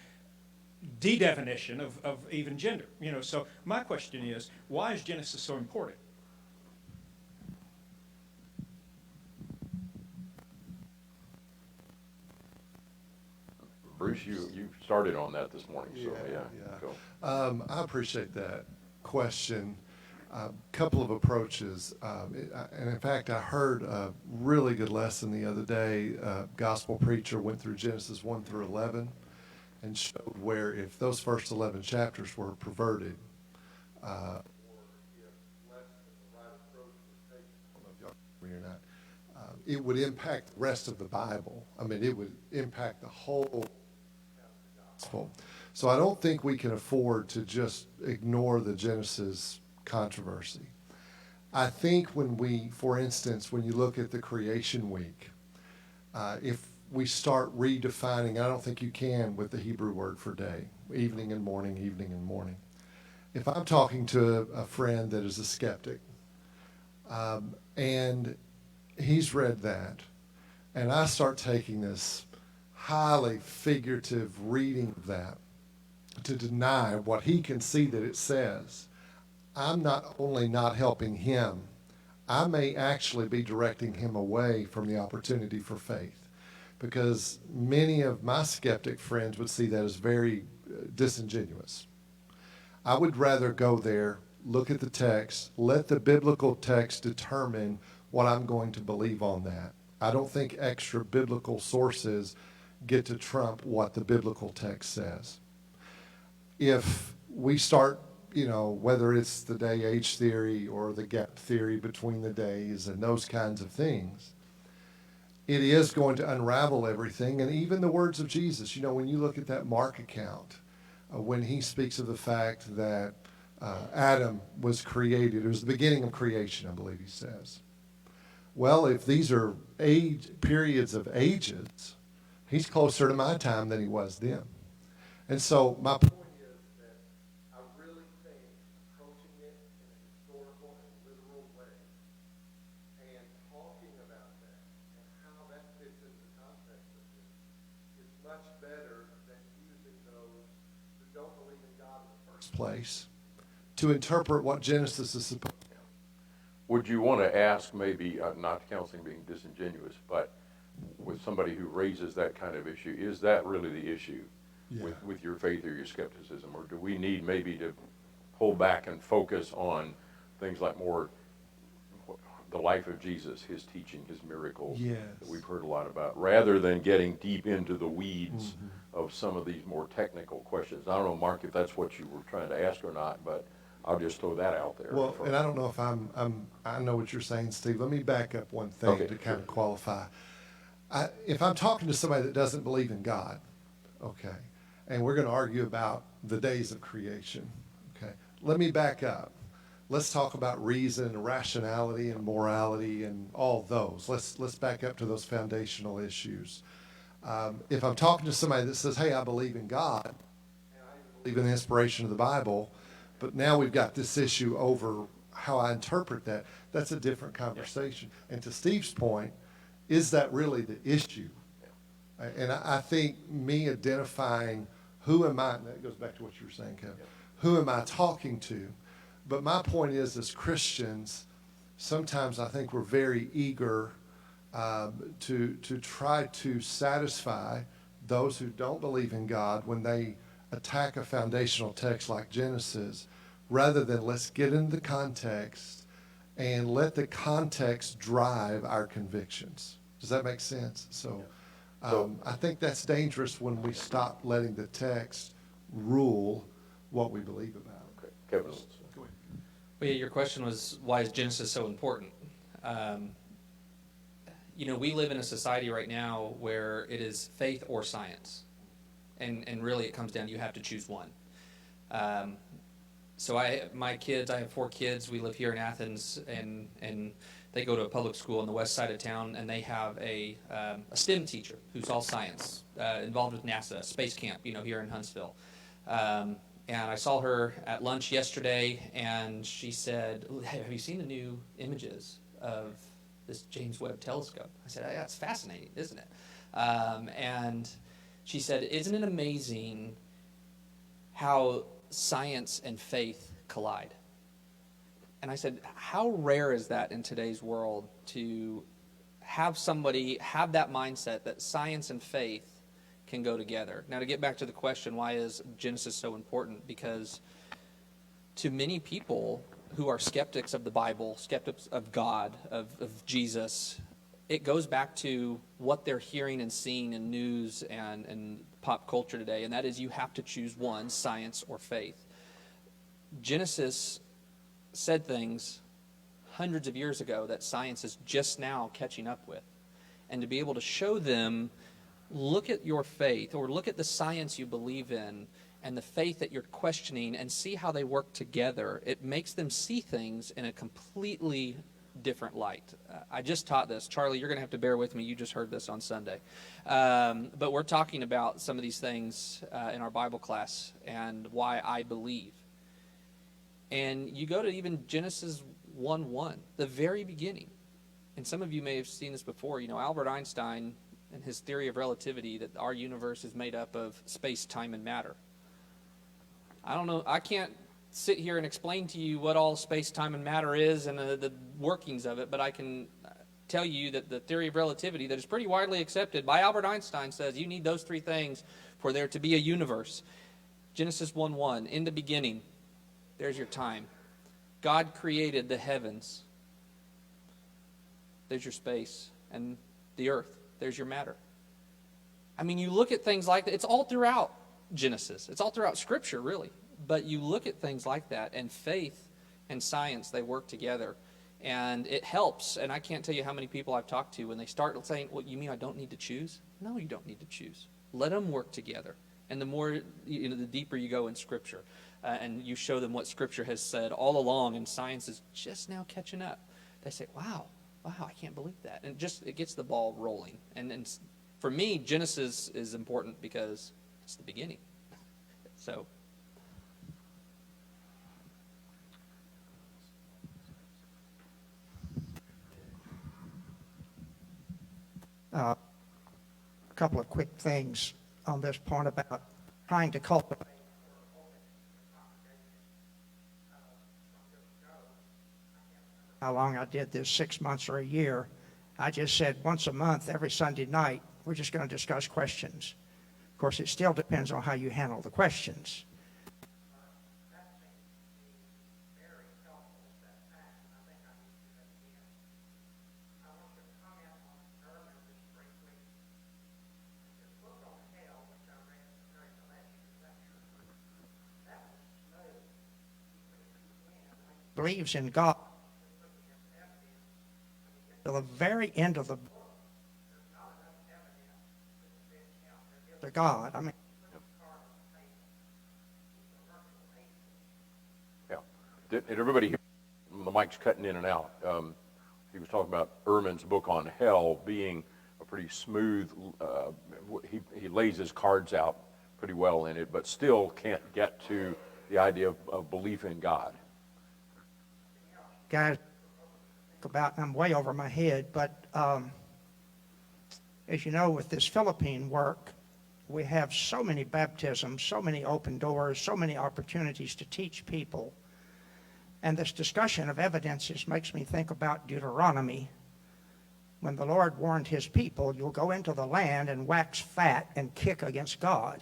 de-definition of even gender. So my question is, why is Genesis so important? Bruce, you started on that this morning, so yeah. Go. I appreciate that question. Couple of approaches. And in fact, I heard a really good lesson the other day. A gospel preacher went through Genesis 1 through 11 and showed where if those first 11 chapters were perverted, or if less than the right approach was taken, I don't know if y'all agree or not, it would impact the rest of the Bible. I mean, it would impact the whole gospel. So I don't think we can afford to just ignore the Genesis controversy. I think for instance, when you look at the creation week, if we start redefining, I don't think you can with the Hebrew word for day, evening and morning, evening and morning. If I'm talking to a friend that is a skeptic, and he's read that, and I start taking this highly figurative reading of that to deny what he can see that it says, I'm not only not helping him, I may actually be directing him away from the opportunity for faith. Because many of my skeptic friends would see that as very disingenuous. I would rather go there, look at the text, let the biblical text determine what I'm going to believe on that. I don't think extra biblical sources get to trump what the biblical text says. If we start, whether it's the day-age theory or the gap theory between the days and those kinds of things, it is going to unravel everything. And even the words of Jesus, when you look at that Mark account, when he speaks of the fact that Adam was created, it was the beginning of creation, I believe he says. Well, if these are periods of ages, he's closer to my time than he was then. And so my point is that I really think approaching it in a historical and literal way and talking about that and how that fits into the context of this is much better than using those who don't believe in God in the first place to interpret what Genesis is supposed to be. Would you want to ask, maybe, not counseling being disingenuous, but with somebody who raises that kind of issue, is that really the issue with your faith or your skepticism? Or do we need maybe to pull back and focus on things like more the life of Jesus, his teaching, his miracles that we've heard a lot about, rather than getting deep into the weeds of some of these more technical questions? I don't know, Mark, if that's what you were trying to ask or not, but I'll just throw that out there. Well, and I don't know if I know what you're saying, Steve. Let me back up one thing Okay, to kind of qualify. If I'm talking to somebody that doesn't believe in God, okay, and we're going to argue about the days of creation, okay, let me back up. Let's talk about reason and rationality and morality and all those. Let's back up to those foundational issues. If I'm talking to somebody that says, hey, I believe in God, and I believe in the inspiration of the Bible, but now we've got this issue over how I interpret that, that's a different conversation. And to Steve's point, is that really the issue? And I think me identifying who am I, and that goes back to what you were saying, Kevin, who am I talking to? But my point is, as Christians, sometimes I think we're very eager to try to satisfy those who don't believe in God when they attack a foundational text like Genesis, rather than let's get into the context and let the context drive our convictions. Does that make sense? So I think that's dangerous when we stop letting the text rule what we believe about. Okay. Kevin. Well, yeah, your question was, why is Genesis so important? We live in a society right now where it is faith or science. And really it comes down to you have to choose one. So I have 4 kids. We live here in Athens, and they go to a public school on the west side of town, and they have a STEM teacher who's all science, involved with NASA, space camp, here in Huntsville. And I saw her at lunch yesterday, and she said, hey, have you seen the new images of this James Webb telescope? I said, yeah, it's fascinating, isn't it? And she said, isn't it amazing how science and faith collide? And I said, how rare is that in today's world to have somebody have that mindset that science and faith can go together? Now, to get back to the question, why is Genesis so important? Because to many people who are skeptics of the Bible, skeptics of God, of Jesus, it goes back to what they're hearing and seeing in news and pop culture today, and that is you have to choose one, science or faith. Genesis said things hundreds of years ago that science is just now catching up with. And to be able to show them, look at your faith, or look at the science you believe in, and the faith that you're questioning, and see how they work together, it makes them see things in a completely different light. I just taught this. Charlie, you're going to have to bear with me. You just heard this on Sunday. But we're talking about some of these things in our Bible class and why I believe. And you go to even Genesis 1:1, the very beginning. And some of you may have seen this before. Albert Einstein and his theory of relativity, that our universe is made up of space, time, and matter. I don't know. I can't sit here and explain to you what all space, time, and matter is and the workings of it, but I can tell you that the theory of relativity that is pretty widely accepted by Albert Einstein says you need those 3 things for there to be a universe. Genesis 1:1, in the beginning, there's your time. God created the heavens. There's your space. And the earth. There's your matter. I mean, you look at things like that. It's all throughout Genesis. It's all throughout Scripture, really. But you look at things like that, and faith and science, they work together. And it helps. And I can't tell you how many people I've talked to when they start saying, well, you mean I don't need to choose? No, you don't need to choose. Let them work together. And the more, the deeper you go in Scripture, and you show them what Scripture has said all along, and science is just now catching up, they say, wow, I can't believe that. And it gets the ball rolling. And for me, Genesis is important because it's the beginning. So. A couple of quick things on this point about trying to cultivate. how long I did this, 6 months or a year. I just said once a month, every Sunday night, we're just going to discuss questions. Of course, it still depends on how you handle the questions. Believes in God. To the very end of the book, to God. I mean, Yeah. Did everybody hear? The mic's cutting in and out. He was talking about Ehrman's book on hell being a pretty smooth, he lays his cards out pretty well in it, but still can't get to the idea of belief in God. guys, about, I'm way over my head, but as you know, with this Philippine work, we have so many baptisms, so many open doors, so many opportunities to teach people. And this discussion of evidences makes me think about Deuteronomy, when the Lord warned his people, you'll go into the land and wax fat and kick against God.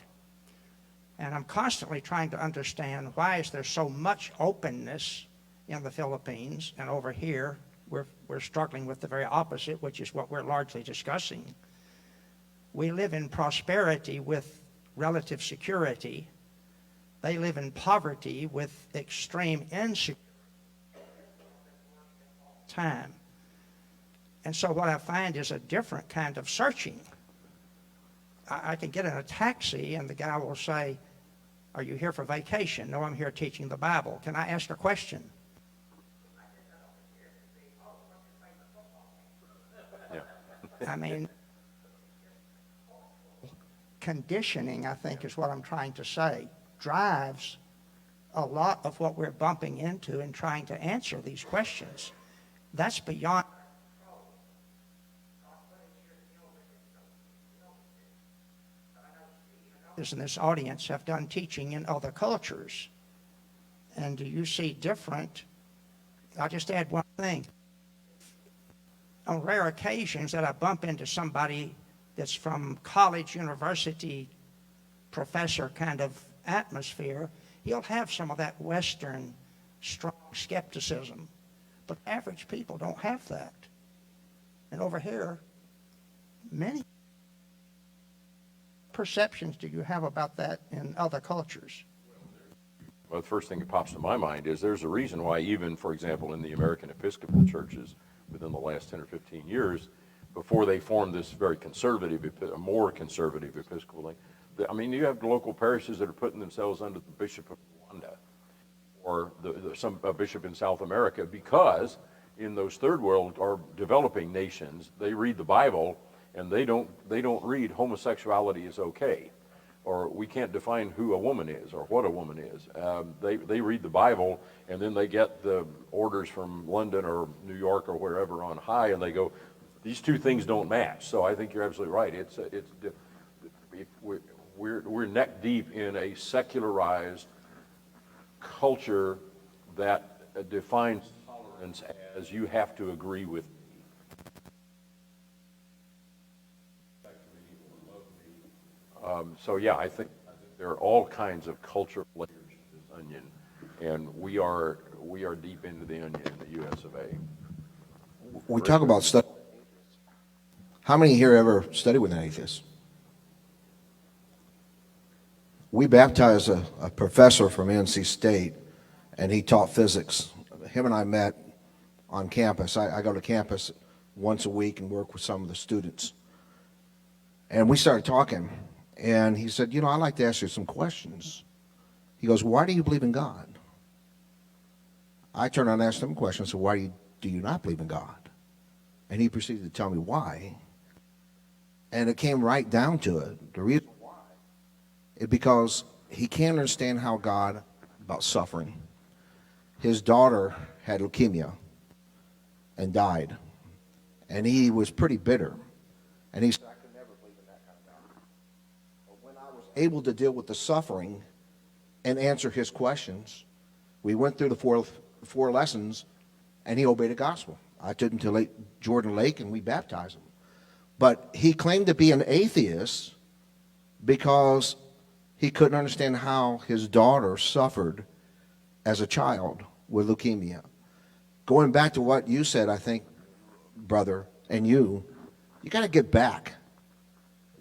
And I'm constantly trying to understand, why is there so much openness in the Philippines, and over here we're struggling with the very opposite, which is what we're largely discussing. We live in prosperity with relative security. They live in poverty with extreme insecurity. Time. And so what I find is a different kind of searching. I can get in a taxi and the guy will say, are you here for vacation? No, I'm here teaching the Bible. Can I ask a question? I mean, conditioning, I think, is what I'm trying to say, drives a lot of what we're bumping into in trying to answer these questions. That's beyond. In this audience have done teaching in other cultures. And do you see different? I'll just add one thing. On rare occasions that I bump into somebody that's from college, university, professor kind of atmosphere, he'll have some of that Western strong skepticism. But average people don't have that. And over here, many perceptions do you have about that in other cultures? Well, the first thing that pops to my mind is there's a reason why even, for example, in the American Episcopal churches within the last 10 or 15 years, before they formed this very conservative, more conservative Episcopal thing, I mean, you have local parishes that are putting themselves under the Bishop of Rwanda or some bishop in South America, because in those third world or developing nations, they read the Bible and they don't read homosexuality is okay, or we can't define who a woman is or what a woman is. They read the Bible and then they get the orders from London or New York or wherever on high, and they go, these two things don't match. So I think you're absolutely right. We're neck deep in a secularized culture that defines tolerance as you have to agree with me. So yeah, I think there are all kinds of cultural layers to this onion, and we are deep into the onion in the U.S. of A. We talk about study. How many here ever studied with an atheist? We baptized a professor from NC State, and he taught physics. Him and I met on campus. I go to campus once a week and work with some of the students. And we started talking, and he said, I'd like to ask you some questions. He goes, why do you believe in God? I turned around and asked him a question. I said, why do you not believe in God? And he proceeded to tell me why. And it came right down to it. The reason why is because he can't understand how God, about suffering. His daughter had leukemia and died. And he was pretty bitter. And he said, I could never believe in that kind of God. But when I was able to deal with the suffering and answer his questions, we went through the four lessons, and he obeyed the gospel. I took him to Jordan Lake, and we baptized him. But he claimed to be an atheist because he couldn't understand how his daughter suffered as a child with leukemia. Going back to what you said, I think, brother, and you got to get back.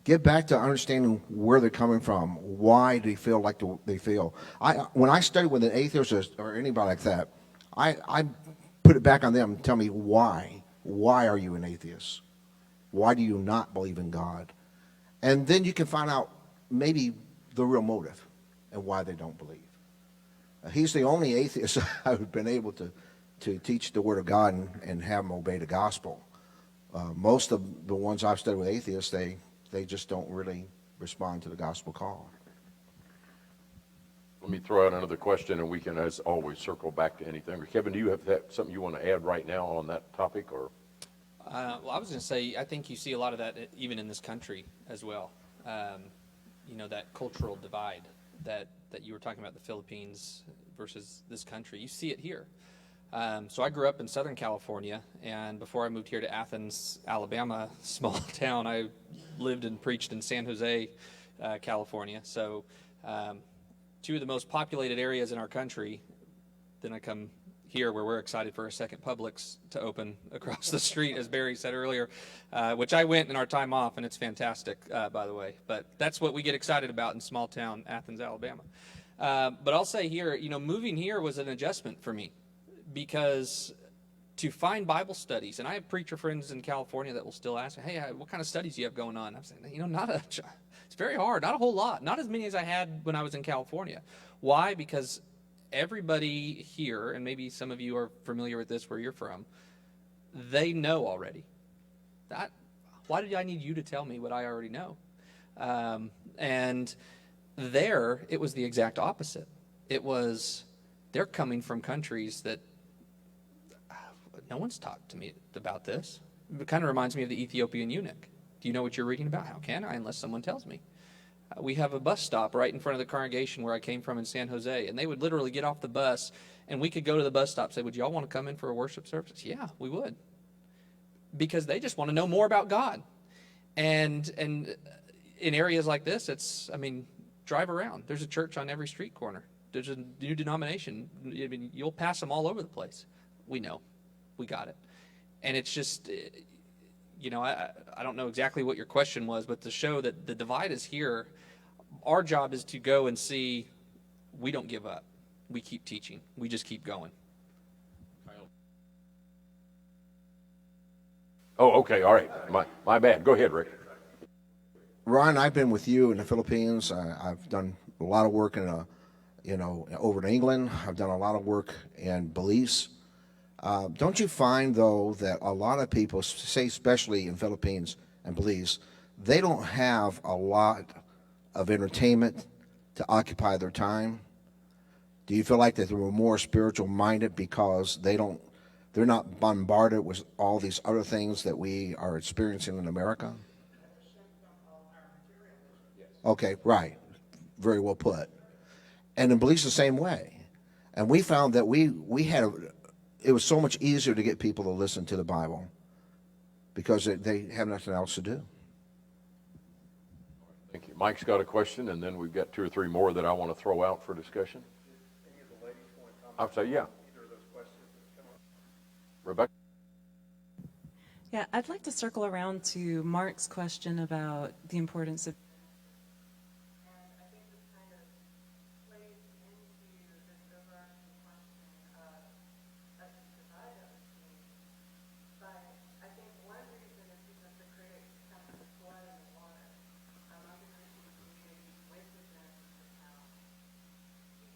Get back to understanding where they're coming from. Why do they feel like they feel? When I study with an atheist or anybody like that, I put it back on them and tell me why. Why are you an atheist? Why do you not believe in God? And then you can find out maybe the real motive and why they don't believe. He's the only atheist I've been able to teach the Word of God and have them obey the gospel. Most of the ones I've studied with atheists, they just don't really respond to the gospel call. Let me throw out another question, and we can, as always, circle back to anything. Kevin, do you have something you want to add right now on that topic? Or Well, I was going to say, I think you see a lot of that even in this country as well. That cultural divide that you were talking about, the Philippines versus this country. You see it here. So I grew up in Southern California, and before I moved here to Athens, Alabama, small town, I lived and preached in San Jose, California. So two of the most populated areas in our country. Then I come here where we're excited for a second Publix to open across the street, as Barry said earlier, which I went in our time off, and it's fantastic, by the way. But that's what we get excited about in small town Athens, Alabama. But I'll say here, moving here was an adjustment for me, because to find Bible studies, and I have preacher friends in California that will still ask me, hey, what kind of studies do you have going on? I'm saying, it's very hard, not a whole lot, not as many as I had when I was in California. Why? Because everybody here, and maybe some of you are familiar with this where you're from, they know already. Why did I need you to tell me what I already know? And there, it was the exact opposite. It was, they're coming from countries that no one's talked to me about this. It kind of reminds me of the Ethiopian eunuch. Do you know what you're reading about? How can I, unless someone tells me? We have a bus stop right in front of the congregation where I came from in San Jose, and they would literally get off the bus, and we could go to the bus stop and say, would y'all want to come in for a worship service? Yeah, we would. Because they just want to know more about God. And in areas like this, drive around. There's a church on every street corner. There's a new denomination. You'll pass them all over the place. We know. We got it. And it's just, I don't know exactly what your question was, but to show that the divide is here, our job is to go and see, we don't give up. We keep teaching. We just keep going. oh, okay, all right, my bad. Go ahead, Rick. Ron, I've been with you in the Philippines. I've done a lot of work over in England. I've done a lot of work in Belize. Don't you find, though, that a lot of people, say especially in Philippines and Belize, they don't have a lot of entertainment to occupy their time? Do you feel like that they were more spiritual minded because they're not bombarded with all these other things that we are experiencing in America? Okay, right. Very well put. And in Belize the same way. And we found that it was so much easier to get people to listen to the Bible because they have nothing else to do. Thank you. Mike's got a question, and then we've got two or three more that I want to throw out for discussion. Any of the ladies want to comment? I'll say, yeah. Either of those questions that's come up? Rebekah? Yeah, I'd like to circle around to Mark's question about the importance of. And I think this kind of plays into this overarching question of this divide that we're seeing. But I think one reason is because the critics kind of put blood in the water among the Christian community with the Genesis account.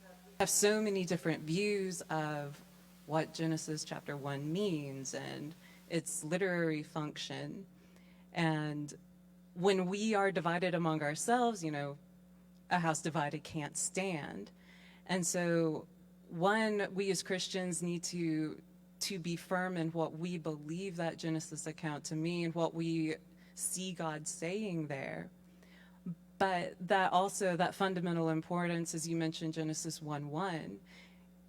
Because we have so many different views of what Genesis chapter 1 means and its literary function. And when we are divided among ourselves, a house divided can't stand. And so, we as Christians need to be firm in what we believe that Genesis account to mean, what we see God saying there. But that fundamental importance, as you mentioned, Genesis 1:1,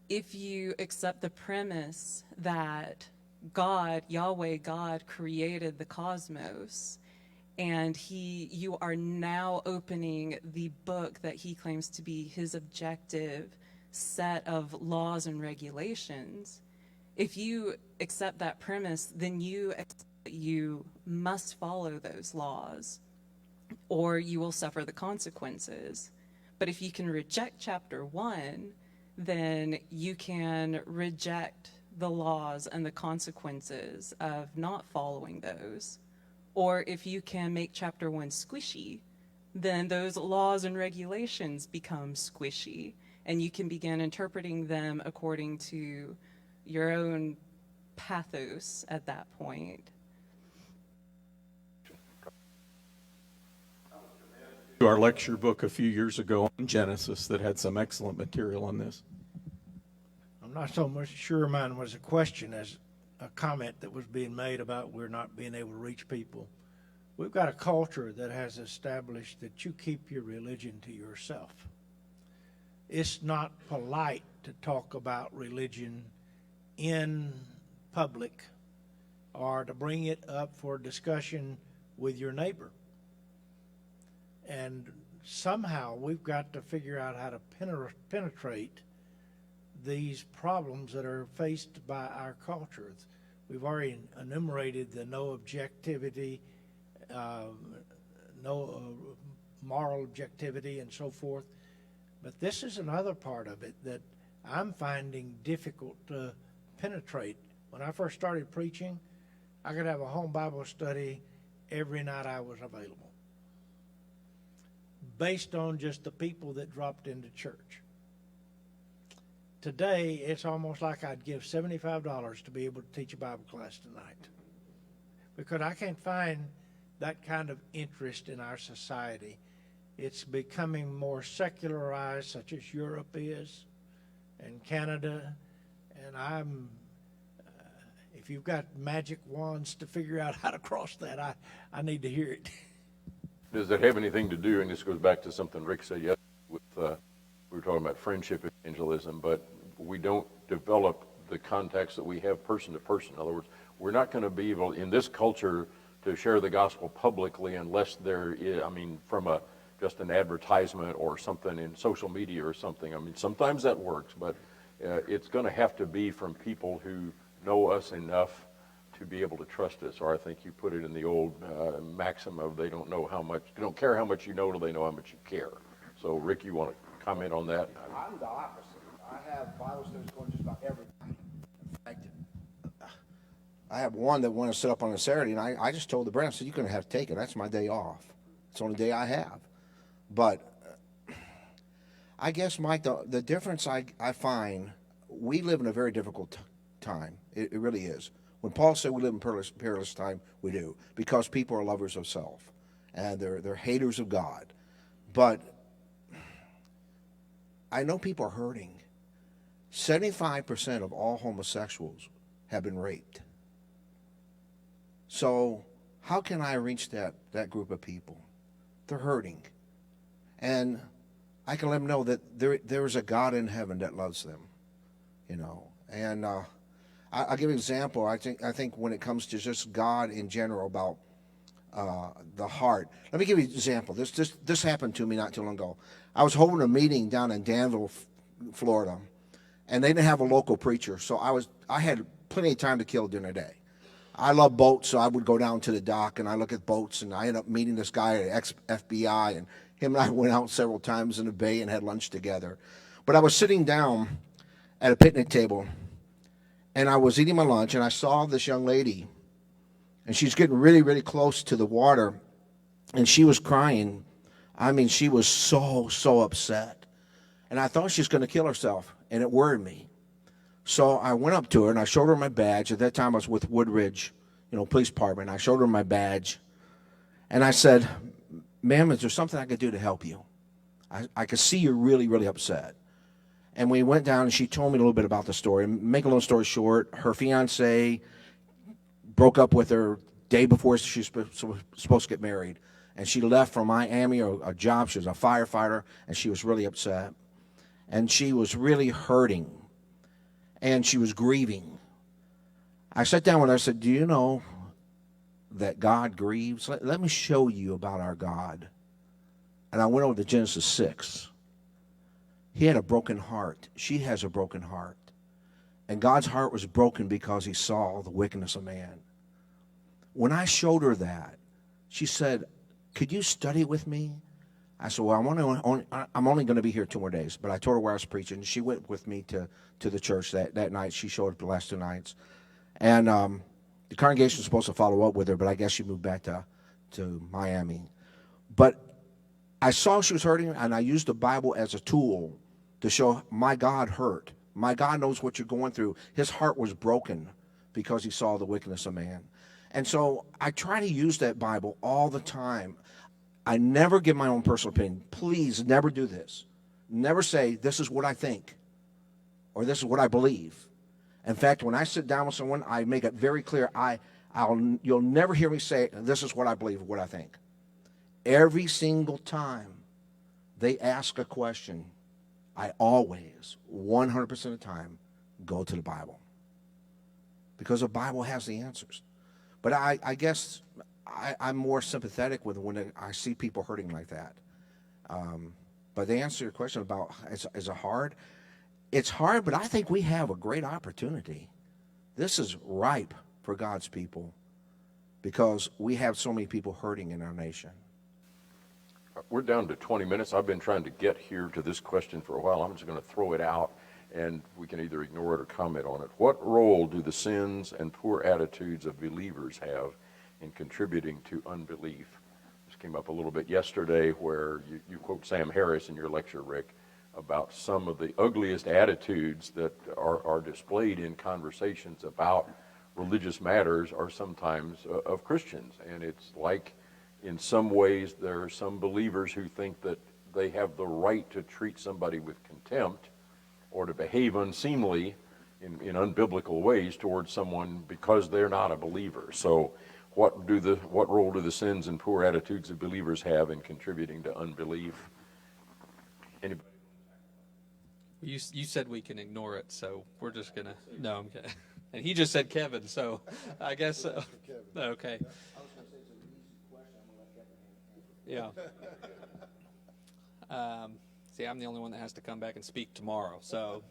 if you accept the premise that God, Yahweh God, created the cosmos, and you are now opening the book that he claims to be his objective set of laws and regulations, if you accept that premise, then you must follow those laws, or you will suffer the consequences. But if you can reject chapter 1, then you can reject the laws and the consequences of not following those. Or if you can make chapter 1 squishy, then those laws and regulations become squishy, and you can begin interpreting them according to your own pathos at that point. To our lecture book a few years ago on Genesis that had some excellent material on this. I'm not so much sure mine was a question as a comment that was being made about we're not being able to reach people. We've got a culture that has established that you keep your religion to yourself. It's not polite to talk about religion in public or to bring it up for discussion with your neighbor. And somehow we've got to figure out how to penetrate these problems that are faced by our culture. We've already enumerated the no objectivity, no moral objectivity and so forth. But this is another part of it that I'm finding difficult to penetrate. When I first started preaching, I could have a home Bible study every night I was available, based on just the people that dropped into church. Today, it's almost like I'd give $75 to be able to teach a Bible class tonight, because I can't find that kind of interest in our society. It's becoming more secularized, such as Europe is, and Canada, and if you've got magic wands to figure out how to cross that, I need to hear it. Does that have anything to do, and this goes back to something Rick said yesterday, with, we were talking about friendship evangelism, but we don't develop the contacts that we have person to person. In other words, we're not going to be able, in this culture, to share the gospel publicly unless there is, from just an advertisement or something in social media or something. Sometimes that works, but it's going to have to be from people who know us enough to be able to trust us. Or I think you put it in the old maxim of they don't care how much you know till they know how much you care. So Rick, you want to comment on that? I'm the opposite. I have Bible studies going just about every night. In fact, I have one that wanted to sit up on a Saturday, and I just told the brand, I said, you're going to have to take it. That's my day off. It's the only day I have. But I guess, Mike, the difference I find, we live in a very difficult time. It really is. When Paul said we live in perilous time, we do, because people are lovers of self, and they're haters of God. But I know people are hurting. 75% of all homosexuals have been raped. So how can I reach that group of people? They're hurting. And I can let them know that there is a God in heaven that loves them, And I'll give you an example. I think when it comes to just God in general about the heart. Let me give you an example. This happened to me not too long ago. I was holding a meeting down in Danville, Florida, and they didn't have a local preacher, so I had plenty of time to kill during the day. I love boats, so I would go down to the dock and I look at boats, and I ended up meeting this guy at ex-FBI, and him and I went out several times in the bay and had lunch together. But I was sitting down at a picnic table, and I was eating my lunch, and I saw this young lady, and she's getting really, really close to the water, and she was crying. She was so upset. And I thought she was going to kill herself, and it worried me. So I went up to her, and I showed her my badge. At that time, I was with Woodridge, Police Department. I showed her my badge, and I said, ma'am, is there something I could do to help you? I could see you're really, really upset. And we went down, and she told me a little bit about the story. Make a long story short, her fiancé broke up with her day before she was supposed to get married. And she left from Miami, a job. She was a firefighter, and she was really upset. And she was really hurting. and she was grieving. I sat down with her. I said, do you know that God grieves? Let me show you about our God. And I went over to Genesis 6. He had a broken heart. She has a broken heart. And God's heart was broken because he saw the wickedness of man. When I showed her that, she said, could you study with me? I said, well, I'm only going to be here 2 more days. But I told her where I was preaching. She went with me to the church that night. She showed up the last 2 nights. And the congregation was supposed to follow up with her, but I guess she moved back to Miami. But I saw she was hurting, and I used the Bible as a tool to show my God hurt. My God knows what you're going through. His heart was broken because he saw the wickedness of man. And so I try to use that Bible all the time. I never give my own personal opinion. Please never do this. Never say, this is what I think, or this is what I believe. In fact, when I sit down with someone, I make it very clear, you'll never hear me say, this is what I believe or what I think. Every single time they ask a question, I always, 100% of the time, go to the Bible. Because the Bible has the answers. But I guess I'm more sympathetic with when I see people hurting like that. But to answer your question about, is it hard? It's hard, but I think we have a great opportunity. This is ripe for God's people because we have so many people hurting in our nation. We're down to 20 minutes. I've been trying to get here to this question for a while. I'm just going to throw it out, and we can either ignore it or comment on it. What role do the sins and poor attitudes of believers have in contributing to unbelief? This came up a little bit yesterday where you quote Sam Harris in your lecture, Rick, about some of the ugliest attitudes that are displayed in conversations about religious matters are sometimes of Christians. And it's like, in some ways, there are some believers who think that they have the right to treat somebody with contempt or to behave unseemly in unbiblical ways towards someone because they're not a believer. So what role do the sins and poor attitudes of believers have in contributing to unbelief? Anybody? You said we can ignore it, so we're just going to, no, I'm kidding. And he just said Kevin, so I guess so. Okay. Yeah. See, I'm the only one that has to come back and speak tomorrow, so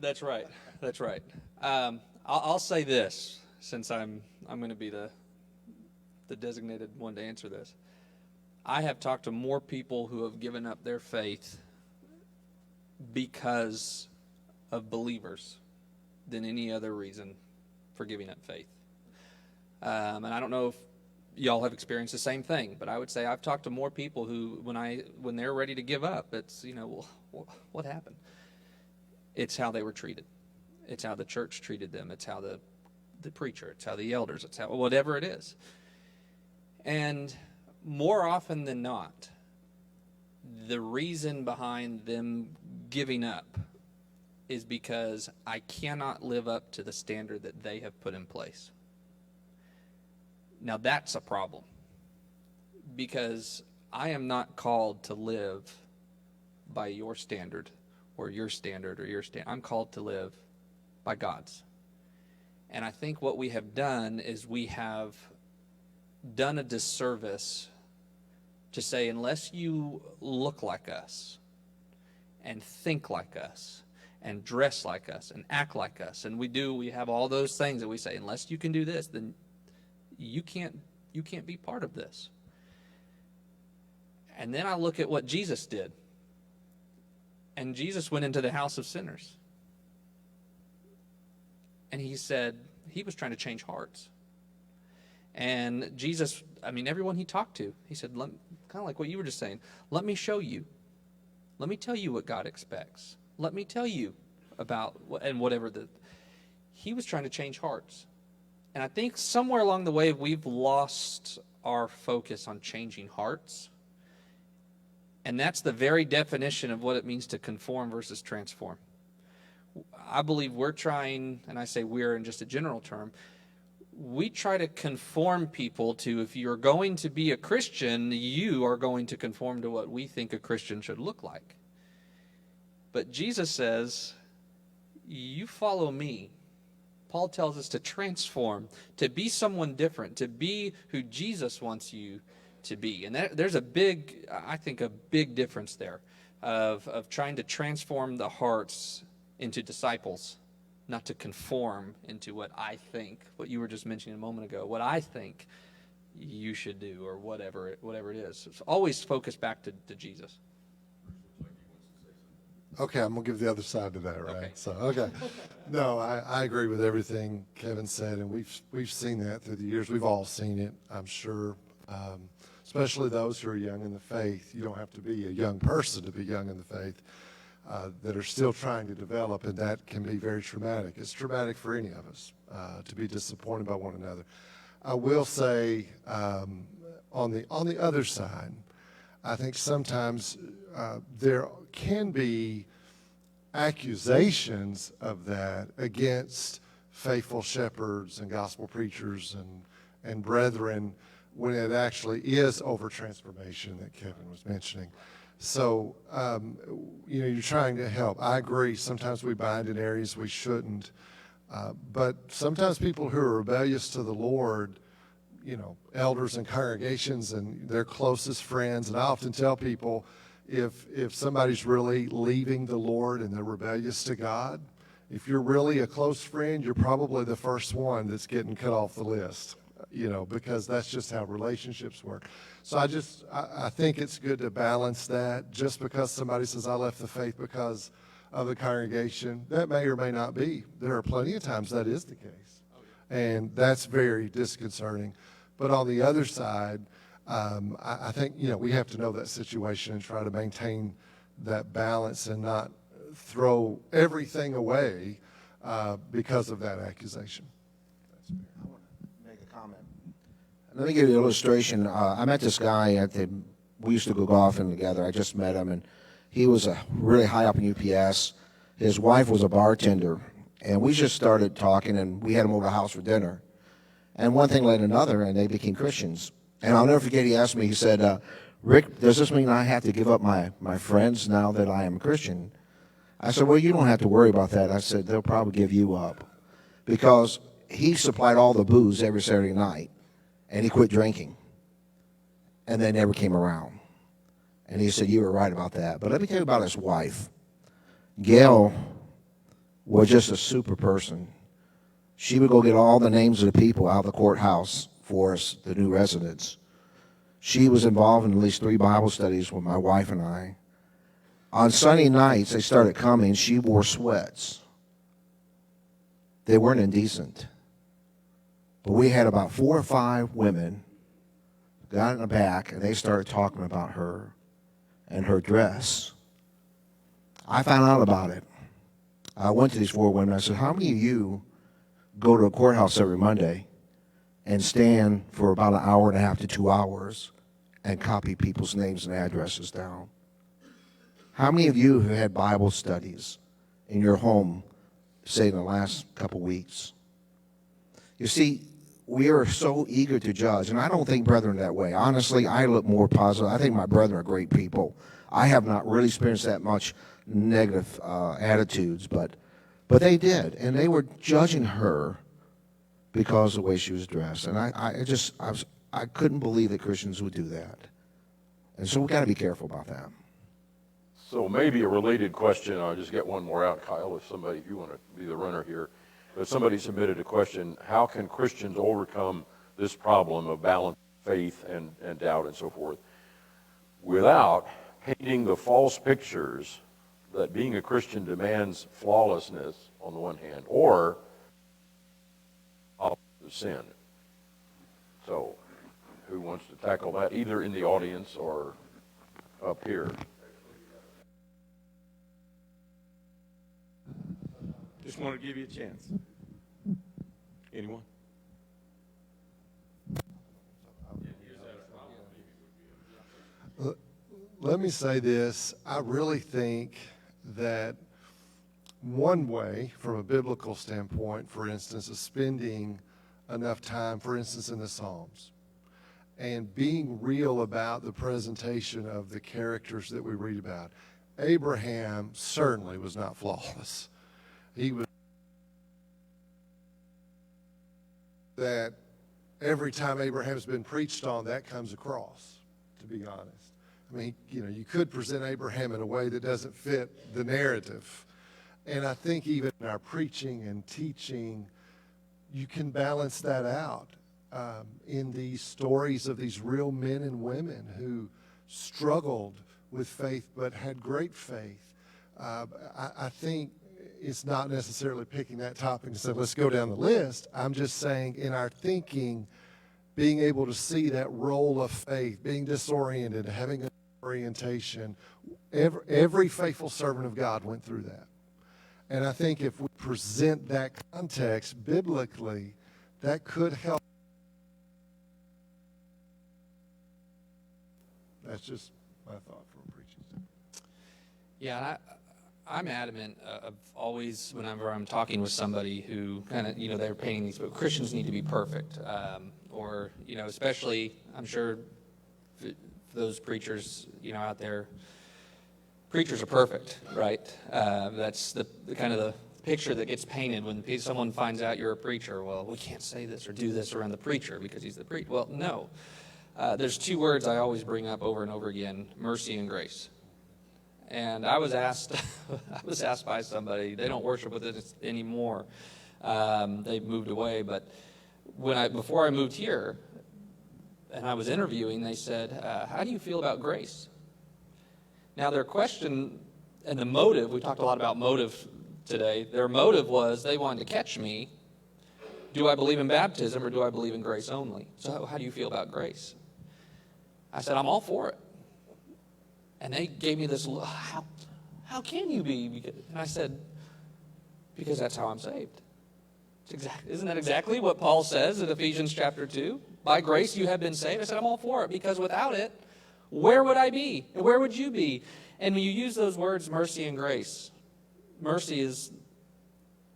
that's right. That's right. I'll say this, since I'm going to be the designated one to answer this. I have talked to more people who have given up their faith because of believers than any other reason for giving up faith. And I don't know if y'all have experienced the same thing, but I would say I've talked to more people who, when they're ready to give up, it's, well, what happened? It's how they were treated. It's how the church treated them. It's how the preacher, it's how the elders, it's how, whatever it is. And more often than not, the reason behind them giving up is because I cannot live up to the standard that they have put in place. Now that's a problem, because I am not called to live by your standard or your standard or your standard. I'm called to live by God's. And I think what we have done is we have done a disservice to say, unless you look like us and think like us and dress like us and act like us, and we have all those things that we say, unless you can do this, then you can't be part of this. And then I look at what Jesus did. And Jesus went into the house of sinners. And he said, he was trying to change hearts. And Jesus, everyone he talked to, he said, kind of like what you were just saying, let me show you. Let me tell you what God expects. Let me tell you about, and whatever he was trying to change hearts. And I think somewhere along the way, we've lost our focus on changing hearts. And that's the very definition of what it means to conform versus transform. I believe we're trying, and I say we're in just a general term, we try to conform people to, if you're going to be a Christian, you are going to conform to what we think a Christian should look like. But Jesus says, you follow me. Paul tells us to transform, to be someone different, to be who Jesus wants you to be. And there's a big, I think, a big difference there of trying to transform the hearts into disciples, not to conform into what I think, what you were just mentioning a moment ago, what I think you should do, or whatever it is. It's always focused back to Jesus. Okay, I'm gonna give the other side to that, right? Okay. So, okay. No, I agree with everything Kevin said, and we've seen that through the years. We've all seen it, I'm sure. Especially those who are young in the faith. You don't have to be a young person to be young in the faith, that are still trying to develop, and that can be very traumatic. It's traumatic for any of us to be disappointed by one another. I will say, on the other side, I think sometimes there can be accusations of that against faithful shepherds and gospel preachers and brethren when it actually is over transformation that Kevin was mentioning. So, you're trying to help. I agree. Sometimes we bind in areas we shouldn't. But sometimes people who are rebellious to the Lord, elders and congregations and their closest friends, and I often tell people, if somebody's really leaving the Lord and they're rebellious to God, if you're really a close friend, you're probably the first one that's getting cut off the list, because that's just how relationships work. So I think it's good to balance that. Just because somebody says, I left the faith because of the congregation, that may or may not be. There are plenty of times that is the case. And that's very disconcerting. But on the other side, I think, we have to know that situation and try to maintain that balance and not throw everything away because of that accusation. I want to make a comment. Let me give you an illustration. I met this guy we used to go golfing together. I just met him, and he was really high up in UPS. His wife was a bartender, and we just started talking, and we had him over to the house for dinner. And one thing led to another, and they became Christians. And I'll never forget, he asked me, he said, Rick, does this mean I have to give up my friends now that I am a Christian? I said, well, you don't have to worry about that. I said, they'll probably give you up. Because he supplied all the booze every Saturday night, and he quit drinking. And they never came around. And he said, you were right about that. But let me tell you about his wife. Gail was just a super person. She would go get all the names of the people out of the courthouse for us, the new residents. She was involved in at least 3 Bible studies with my wife and I. On Sunday nights, they started coming. She wore sweats. They weren't indecent. But we had about 4 or 5 women got in the back, and they started talking about her and her dress. I found out about it. I went to these 4 women. I said, how many of you go to a courthouse every Monday and stand for about an hour and a half to 2 hours and copy people's names and addresses down? How many of you have had Bible studies in your home, say, in the last couple weeks? You see, we are so eager to judge, and I don't think brethren that way. Honestly, I look more positive. I think my brethren are great people. I have not really experienced that much negative attitudes, but they did, and they were judging her because of the way she was dressed. And I couldn't believe that Christians would do that. And so we got to be careful about that. So maybe a related question, I'll just get one more out, Kyle, if you want to be the runner here. But somebody submitted a question, how can Christians overcome this problem of balanced faith and doubt and so forth without painting the false pictures that being a Christian demands flawlessness on the one hand, or sin? So, who wants to tackle that, either in the audience or up here? Just want to give you a chance. Anyone? Let me say this. I really think that one way, from a biblical standpoint, for instance, is spending enough time, for instance, in the Psalms, and being real about the presentation of the characters that we read about. Abraham certainly was not flawless. He was that every time Abraham's been preached on, that comes across, to be honest. I mean, you could present Abraham in a way that doesn't fit the narrative. And I think even in our preaching and teaching, you can balance that out in these stories of these real men and women who struggled with faith but had great faith. I think it's not necessarily picking that topic and saying, let's go down the list. I'm just saying in our thinking, being able to see that role of faith, being disoriented, having an orientation, every faithful servant of God went through that. And I think if we present that context biblically, that could help. That's just my thought from preaching. Yeah, and I'm adamant of always, whenever I'm talking with somebody who kind of, they're painting these, but Christians need to be perfect. Or, especially, I'm sure for those preachers, out there, preachers are perfect, right? That's the kind of the picture that gets painted when someone finds out you're a preacher. Well, we can't say this or do this around the preacher because he's the preacher. Well, no. There's two words I always bring up over and over again: mercy and grace. And I was asked by somebody, they don't worship with it anymore. They've moved away, but before I moved here and I was interviewing, they said, how do you feel about grace? Now their question and the motive, we talked a lot about motive today, their motive was they wanted to catch me. Do I believe in baptism or do I believe in grace only? So how do you feel about grace? I said, I'm all for it. And they gave me this, how can you be? And I said, because that's how I'm saved. Isn't that exactly what Paul says in Ephesians chapter 2? By grace you have been saved. I said, I'm all for it, because without it, where would I be? And where would you be? And when you use those words, mercy and grace, mercy is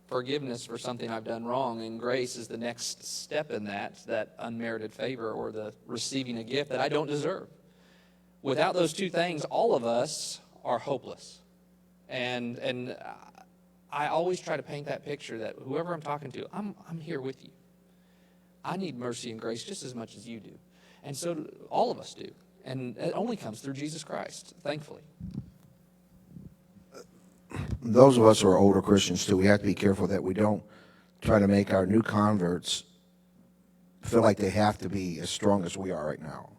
forgiveness for something I've done wrong, and grace is the next step in that unmerited favor or the receiving a gift that I don't deserve. Without those two things, all of us are hopeless. And I always try to paint that picture that whoever I'm talking to, I'm here with you. I need mercy and grace just as much as you do. And so all of us do. And it only comes through Jesus Christ, thankfully. Those of us who are older Christians, too, we have to be careful that we don't try to make our new converts feel like they have to be as strong as we are right now.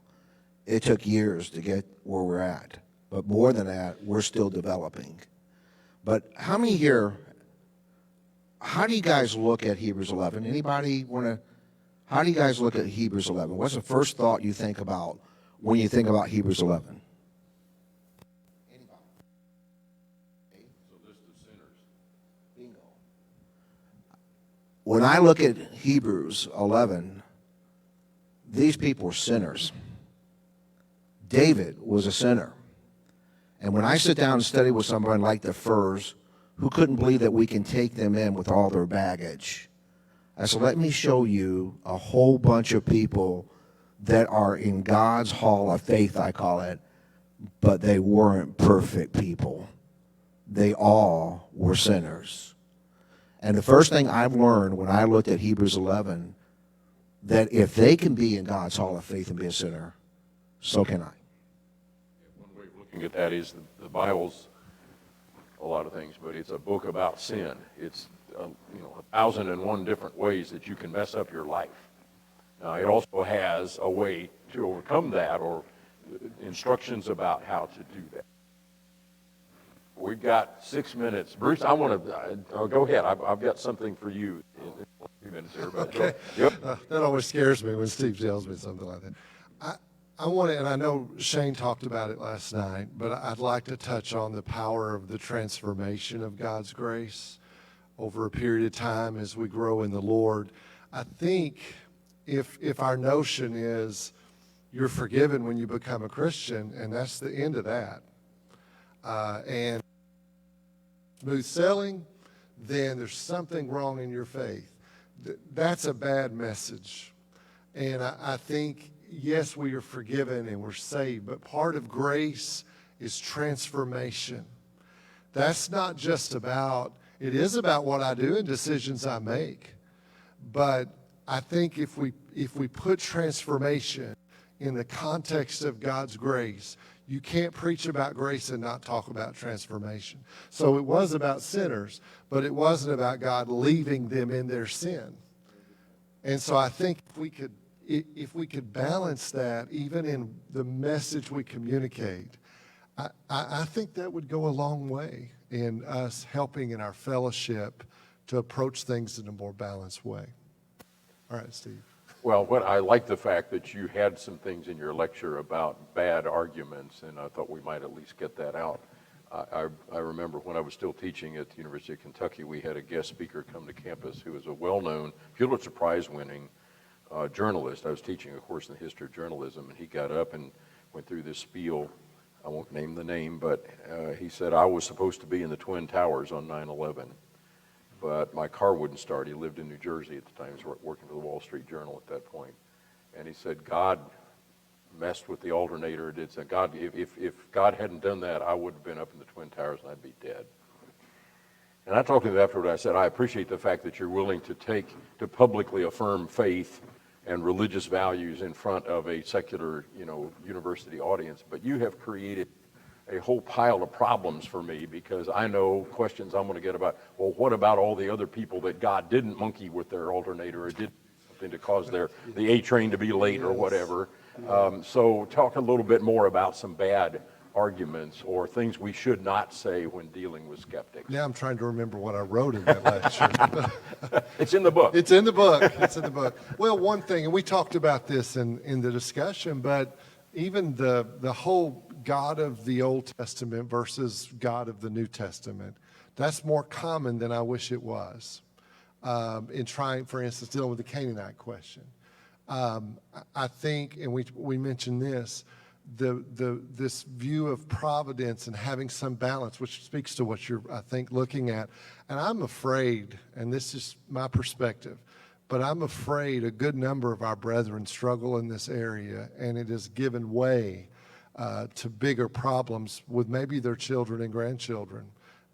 It took years to get where we're at. But more than that, we're still developing. But how many here, how do you guys look at Hebrews 11? Anybody want to, how do you guys look at Hebrews 11? What's the first thought you think about when you think about Hebrews 11? Anybody? So list of sinners. Bingo. When I look at Hebrews 11, these people are sinners. David was a sinner. And when I sit down and study with somebody like the Furs, who couldn't believe that we can take them in with all their baggage, I said, let me show you a whole bunch of people that are in God's hall of faith, I call it, but they weren't perfect people. They all were sinners. And the first thing I've learned when I looked at Hebrews 11, that if they can be in God's hall of faith and be a sinner, so can I. One way of looking at that is the Bible's a lot of things, but it's a book about sin. It's 1,001 different ways that you can mess up your life. Now, it also has a way to overcome that, or instructions about how to do that. We've got 6 minutes. Bruce, I want to go ahead. I've got something for you in a few minutes here. But Okay. Yep. That always scares me when Steve tells me something like that. I want to, and I know Shane talked about it last night, but I'd like to touch on the power of the transformation of God's grace over a period of time as we grow in the Lord. I think if our notion is you're forgiven when you become a Christian, and that's the end of that, and smooth sailing, then there's something wrong in your faith. That's a bad message. And I think, yes, we are forgiven and we're saved, but part of grace is transformation. That's not just about, It is about what I do and decisions I make. But I think if we put transformation in the context of God's grace, you can't preach about grace and not talk about transformation. So it was about sinners, but it wasn't about God leaving them in their sin. And so I think if we could balance that, even in the message we communicate, I think that would go a long way in us helping in our fellowship to approach things in a more balanced way. All right, Steve. Well, I like the fact that you had some things in your lecture about bad arguments, and I thought we might at least get that out. I remember when I was still teaching at the University of Kentucky, we had a guest speaker come to campus who was a well-known Pulitzer Prize-winning journalist. I was teaching a course in the history of journalism, and he got up and went through this spiel. I won't name the name, but he said, I was supposed to be in the Twin Towers on 9/11. But my car wouldn't start. He lived in New Jersey at the time. He was working for the Wall Street Journal at that point. And he said, God messed with the alternator. It did say, God, if God hadn't done that, I would have been up in the Twin Towers and I'd be dead. And I talked to him afterward. I said, I appreciate the fact that you're willing to publicly affirm faith and religious values in front of a secular, university audience. But you have created a whole pile of problems for me, because I know questions I'm going to get about, well, what about all the other people that God didn't monkey with their alternator or did something to cause the A train to be late or whatever. So talk a little bit more about some bad arguments or things we should not say when dealing with skeptics. Now I'm trying to remember what I wrote in that lecture. It's in the book. It's in the book. It's in the book. Well, one thing, and we talked about this in the discussion, but even the whole God of the Old Testament versus God of the New Testament, that's more common than I wish it was in trying, for instance, dealing with the Canaanite question. I think, and we mentioned this, this view of providence and having some balance, which speaks to what you're, I think, looking at. And I'm afraid, and this is my perspective, but I'm afraid a good number of our brethren struggle in this area, and it has given way to bigger problems with maybe their children and grandchildren.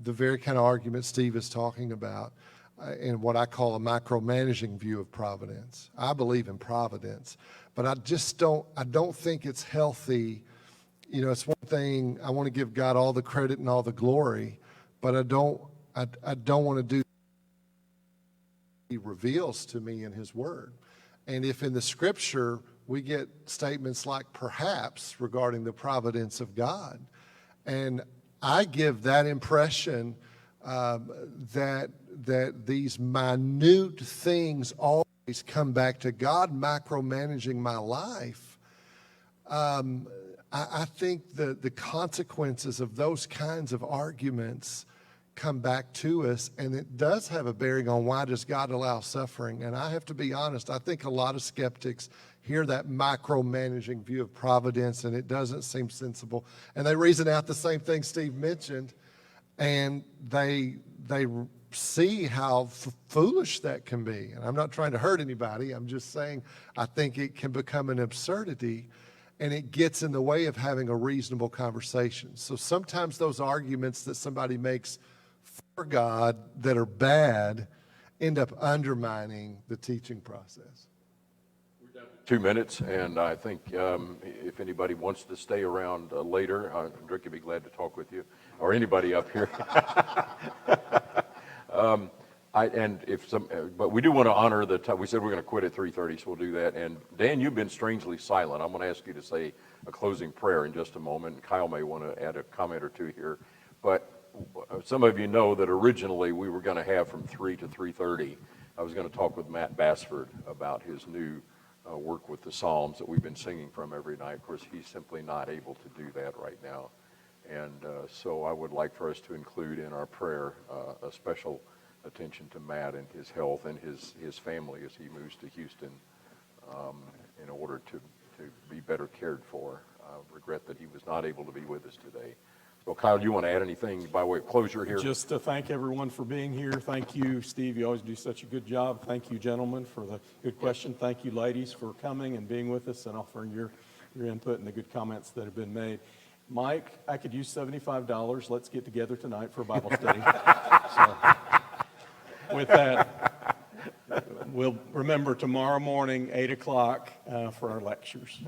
The very kind of argument Steve is talking about in what I call a micromanaging view of providence. I believe in providence, but I don't think it's healthy. It's one thing, I want to give God all the credit and all the glory, but I don't want to do what He reveals to me in His Word. And if in the Scripture we get statements like perhaps regarding the providence of God, and I give that impression that these minute things always come back to God micromanaging my life, I think the consequences of those kinds of arguments come back to us, and it does have a bearing on why does God allow suffering. And I have to be honest, I think a lot of skeptics hear that micromanaging view of providence, and it doesn't seem sensible. And they reason out the same thing Steve mentioned, and they see how foolish that can be. And I'm not trying to hurt anybody. I'm just saying I think it can become an absurdity, and it gets in the way of having a reasonable conversation. So sometimes those arguments that somebody makes for God that are bad end up undermining the teaching process. 2 minutes, and I think if anybody wants to stay around later, Rick would be glad to talk with you, or anybody up here. But we do want to honor the time. We said we're going to quit at 3:30, so we'll do that. And Dan, you've been strangely silent. I'm going to ask you to say a closing prayer in just a moment. Kyle may want to add a comment or two here. But some of you know that originally we were going to have from 3 to 3:30. I was going to talk with Matt Bassford about his new work with the Psalms that we've been singing from every night. Of course, he's simply not able to do that right now. And so I would like for us to include in our prayer a special attention to Matt and his health and his family as he moves to Houston in order to be better cared for. Regret that he was not able to be with us today. So Kyle, do you want to add anything by way of closure here? Just to thank everyone for being here. Thank you, Steve. You always do such a good job. Thank you, gentlemen, for the good question. Thank you, ladies, for coming and being with us and offering your input and the good comments that have been made. Mike, I could use $75. Let's get together tonight for a Bible study. So. with that, we'll remember tomorrow morning, 8 o'clock, for our lectures.